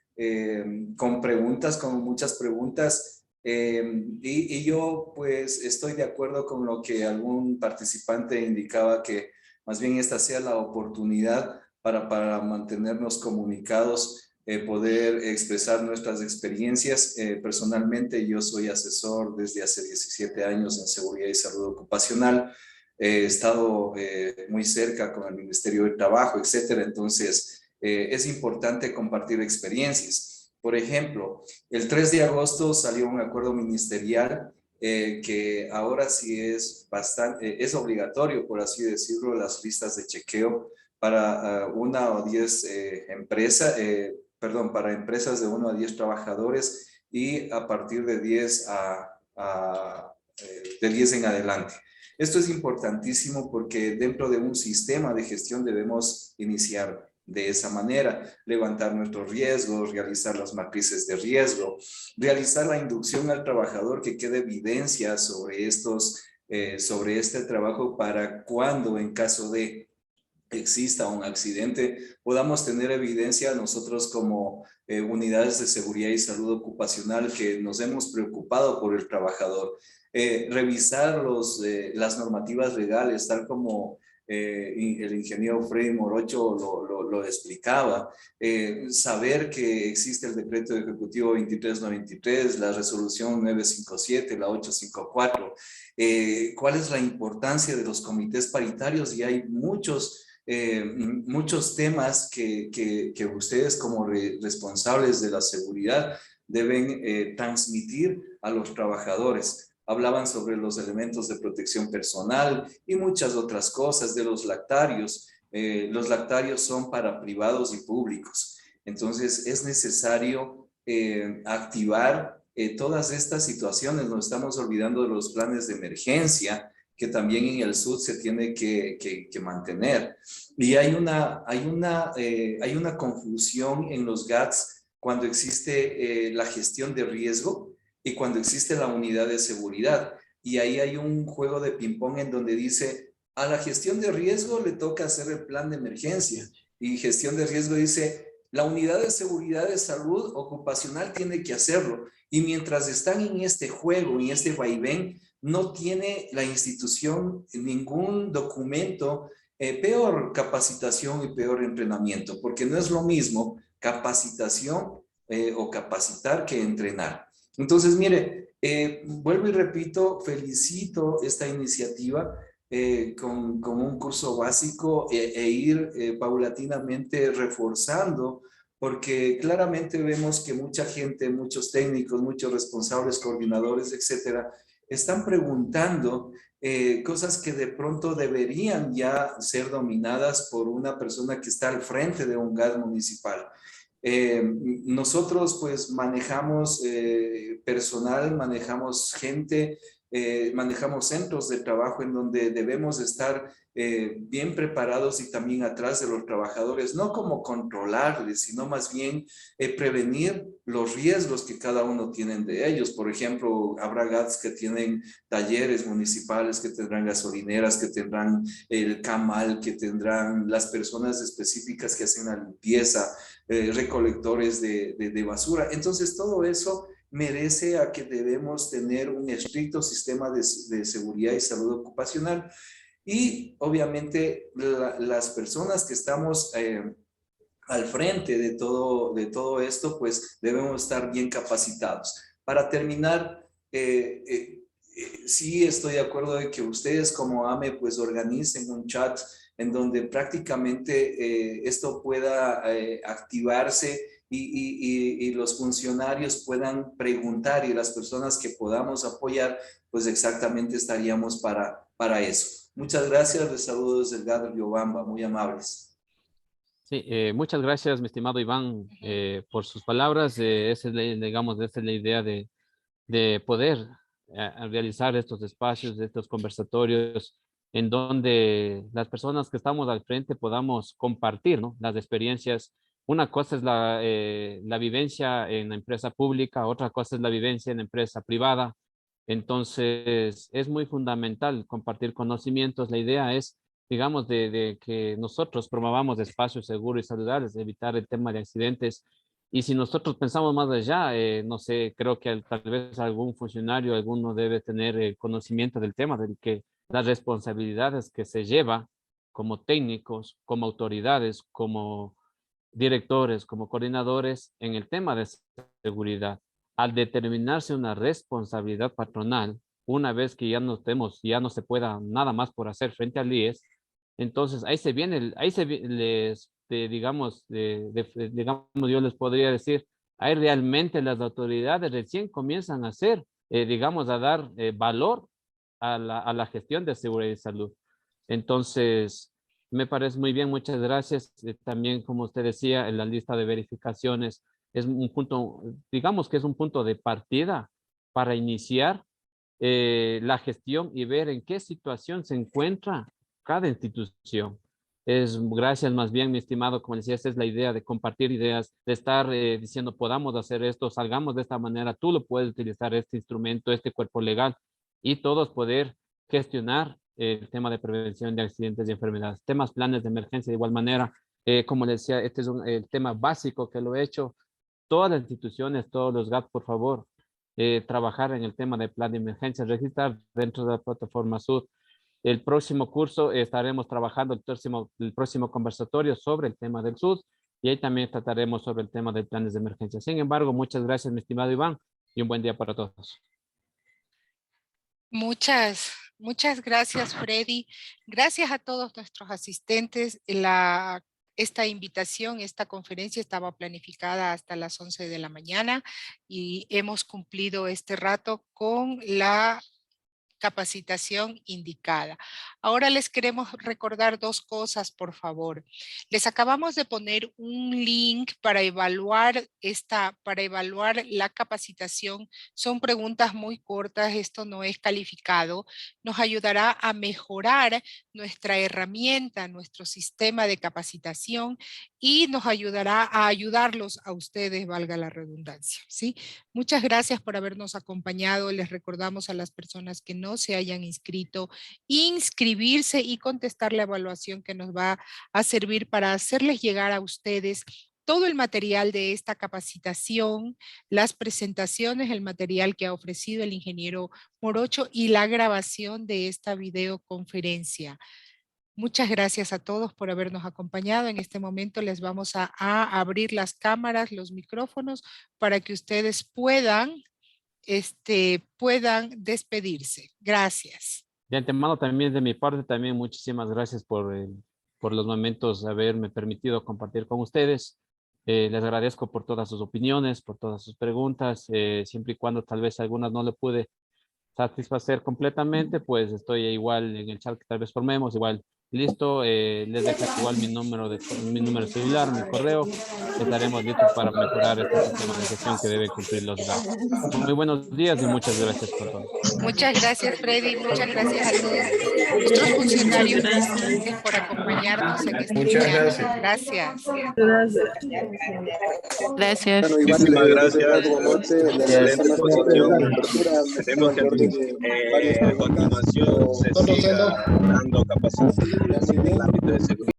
con preguntas, con muchas preguntas. Y yo pues estoy de acuerdo con lo que algún participante indicaba, que más bien esta sea la oportunidad para mantenernos comunicados, poder expresar nuestras experiencias. Personalmente, yo soy asesor desde hace 17 años en seguridad y salud ocupacional. He estado muy cerca con el Ministerio de Trabajo, etcétera. Entonces, es importante compartir experiencias. Por ejemplo, el 3 de agosto salió un acuerdo ministerial que ahora sí es es obligatorio, por así decirlo, las listas de chequeo para 1 o 10 empresas, para empresas de 1 a 10 trabajadores y a partir de 10 de 10 en adelante. Esto es importantísimo porque dentro de un sistema de gestión debemos iniciar de esa manera, levantar nuestros riesgos, realizar las matrices de riesgo, realizar la inducción al trabajador que quede evidencia sobre este trabajo para cuando en caso de exista un accidente, podamos tener evidencia nosotros como unidades de seguridad y salud ocupacional que nos hemos preocupado por el trabajador. Revisar las normativas legales, tal como el ingeniero Freddy Morocho lo explicaba, saber que existe el decreto ejecutivo 2393, la resolución 957, la 854, cuál es la importancia de los comités paritarios, y hay muchos temas que ustedes como responsables de la seguridad deben transmitir a los trabajadores. Hablaban sobre los elementos de protección personal y muchas otras cosas de los lactarios. Los lactarios son para privados y públicos. Entonces es necesario activar todas estas situaciones. Nos estamos olvidando de los planes de emergencia, que también en el SUD se tiene que mantener. Y hay una confusión en los GATS cuando existe la gestión de riesgo y cuando existe la unidad de seguridad. Y ahí hay un juego de ping-pong en donde dice, a la gestión de riesgo le toca hacer el plan de emergencia. Y gestión de riesgo dice, la unidad de seguridad de salud ocupacional tiene que hacerlo. Y mientras están en este juego, en este vaivén, no tiene la institución ningún documento, peor capacitación y peor entrenamiento, porque no es lo mismo capacitación o capacitar que entrenar. Entonces, mire, vuelvo y repito, felicito esta iniciativa con un curso básico e ir paulatinamente reforzando, porque claramente vemos que mucha gente, muchos técnicos, muchos responsables, coordinadores, etcétera, están preguntando cosas que de pronto deberían ya ser dominadas por una persona que está al frente de un GAT municipal. Nosotros pues manejamos personal, manejamos gente, manejamos centros de trabajo en donde debemos estar bien preparados y también atrás de los trabajadores, no como controlarles, sino más bien prevenir los riesgos que cada uno tiene de ellos. Por ejemplo, habrá GATS que tienen talleres municipales, que tendrán gasolineras, que tendrán el CAMAL, que tendrán las personas específicas que hacen la limpieza, recolectores de basura. Entonces, todo eso merece a que debemos tener un estricto sistema de seguridad y salud ocupacional. Y obviamente las personas que estamos al frente de todo esto, pues debemos estar bien capacitados. Para terminar, sí estoy de acuerdo de que ustedes como AME pues organicen un chat en donde prácticamente esto pueda activarse y los funcionarios puedan preguntar, y las personas que podamos apoyar, pues exactamente estaríamos para eso. Muchas gracias, les saludo desde el GAT de Riobamba, muy amables. Sí, muchas gracias, mi estimado Iván, por sus palabras. Esa es la idea de poder realizar estos espacios, estos conversatorios, en donde las personas que estamos al frente podamos compartir, ¿no?, las experiencias. Una cosa es la vivencia en la empresa pública, otra cosa es la vivencia en la empresa privada. Entonces, es muy fundamental compartir conocimientos. La idea es, digamos, de que nosotros promovamos espacios seguros y saludables, evitar el tema de accidentes. Y si nosotros pensamos más allá, no sé, creo que tal vez algún funcionario, alguno debe tener conocimiento del tema, de que las responsabilidades que se lleva como técnicos, como autoridades, como directores, como coordinadores en el tema de seguridad. Al determinarse una responsabilidad patronal, una vez que ya ya no se pueda nada más por hacer frente al IES, entonces ahí se viene, digamos, yo les podría decir, ahí realmente las autoridades recién comienzan a hacer, digamos, a dar valor a la gestión de seguridad y salud. Entonces, me parece muy bien, muchas gracias. También, como usted decía, en la lista de verificaciones es un punto, digamos que es un punto de partida para iniciar la gestión y ver en qué situación se encuentra cada institución. Gracias más bien, mi estimado, como decía, esta es la idea de compartir ideas, de estar diciendo, podamos hacer esto, salgamos de esta manera, tú lo puedes utilizar, este instrumento, este cuerpo legal, y todos poder gestionar el tema de prevención de accidentes y enfermedades. Temas, planes de emergencia de igual manera. Como les decía, este es el tema básico que lo he hecho. Todas las instituciones, todos los GAP, por favor, trabajar en el tema de plan de emergencia, registrar dentro de la plataforma SUD. El próximo curso estaremos trabajando el próximo conversatorio sobre el tema del SUD y ahí también trataremos sobre el tema de planes de emergencia. Sin embargo, muchas gracias, mi estimado Iván, y un buen día para todos. Muchas gracias, Freddy. Gracias a todos nuestros asistentes. Esta invitación, esta conferencia estaba planificada hasta las 11 de la mañana y hemos cumplido este rato con la capacitación indicada. Ahora les queremos recordar dos cosas, por favor. Les acabamos de poner un link para evaluar la capacitación. Son preguntas muy cortas, esto no es calificado. Nos ayudará a mejorar nuestra herramienta, nuestro sistema de capacitación y nos ayudará a ayudarlos a ustedes, valga la redundancia, ¿sí? Muchas gracias por habernos acompañado. Les recordamos a las personas que no se hayan inscrito, inscribirse y contestar la evaluación que nos va a servir para hacerles llegar a ustedes todo el material de esta capacitación, las presentaciones, el material que ha ofrecido el ingeniero Morocho y la grabación de esta videoconferencia. Muchas gracias a todos por habernos acompañado. En este momento les vamos a abrir las cámaras, los micrófonos, para que ustedes puedan despedirse. Gracias. De antemano también de mi parte, también muchísimas gracias por los momentos de haberme permitido compartir con ustedes. Les agradezco por todas sus opiniones, por todas sus preguntas, siempre y cuando tal vez algunas no le pude satisfacer completamente, pues estoy igual en el chat que tal vez formemos, igual listo, les dejo igual mi número de celular, mi correo, estaremos listos para mejorar este sistema de gestión que debe cumplir los GAP. Muy buenos días y muchas gracias por todo. Muchas gracias, Freddy, muchas gracias a todos nuestros funcionarios por acompañarnos en este día. Gracias. Gracias. Muchísimas gracias. Excelente exposición. Tenemos que a continuación se siga dando capacitación en el ámbito de seguridad.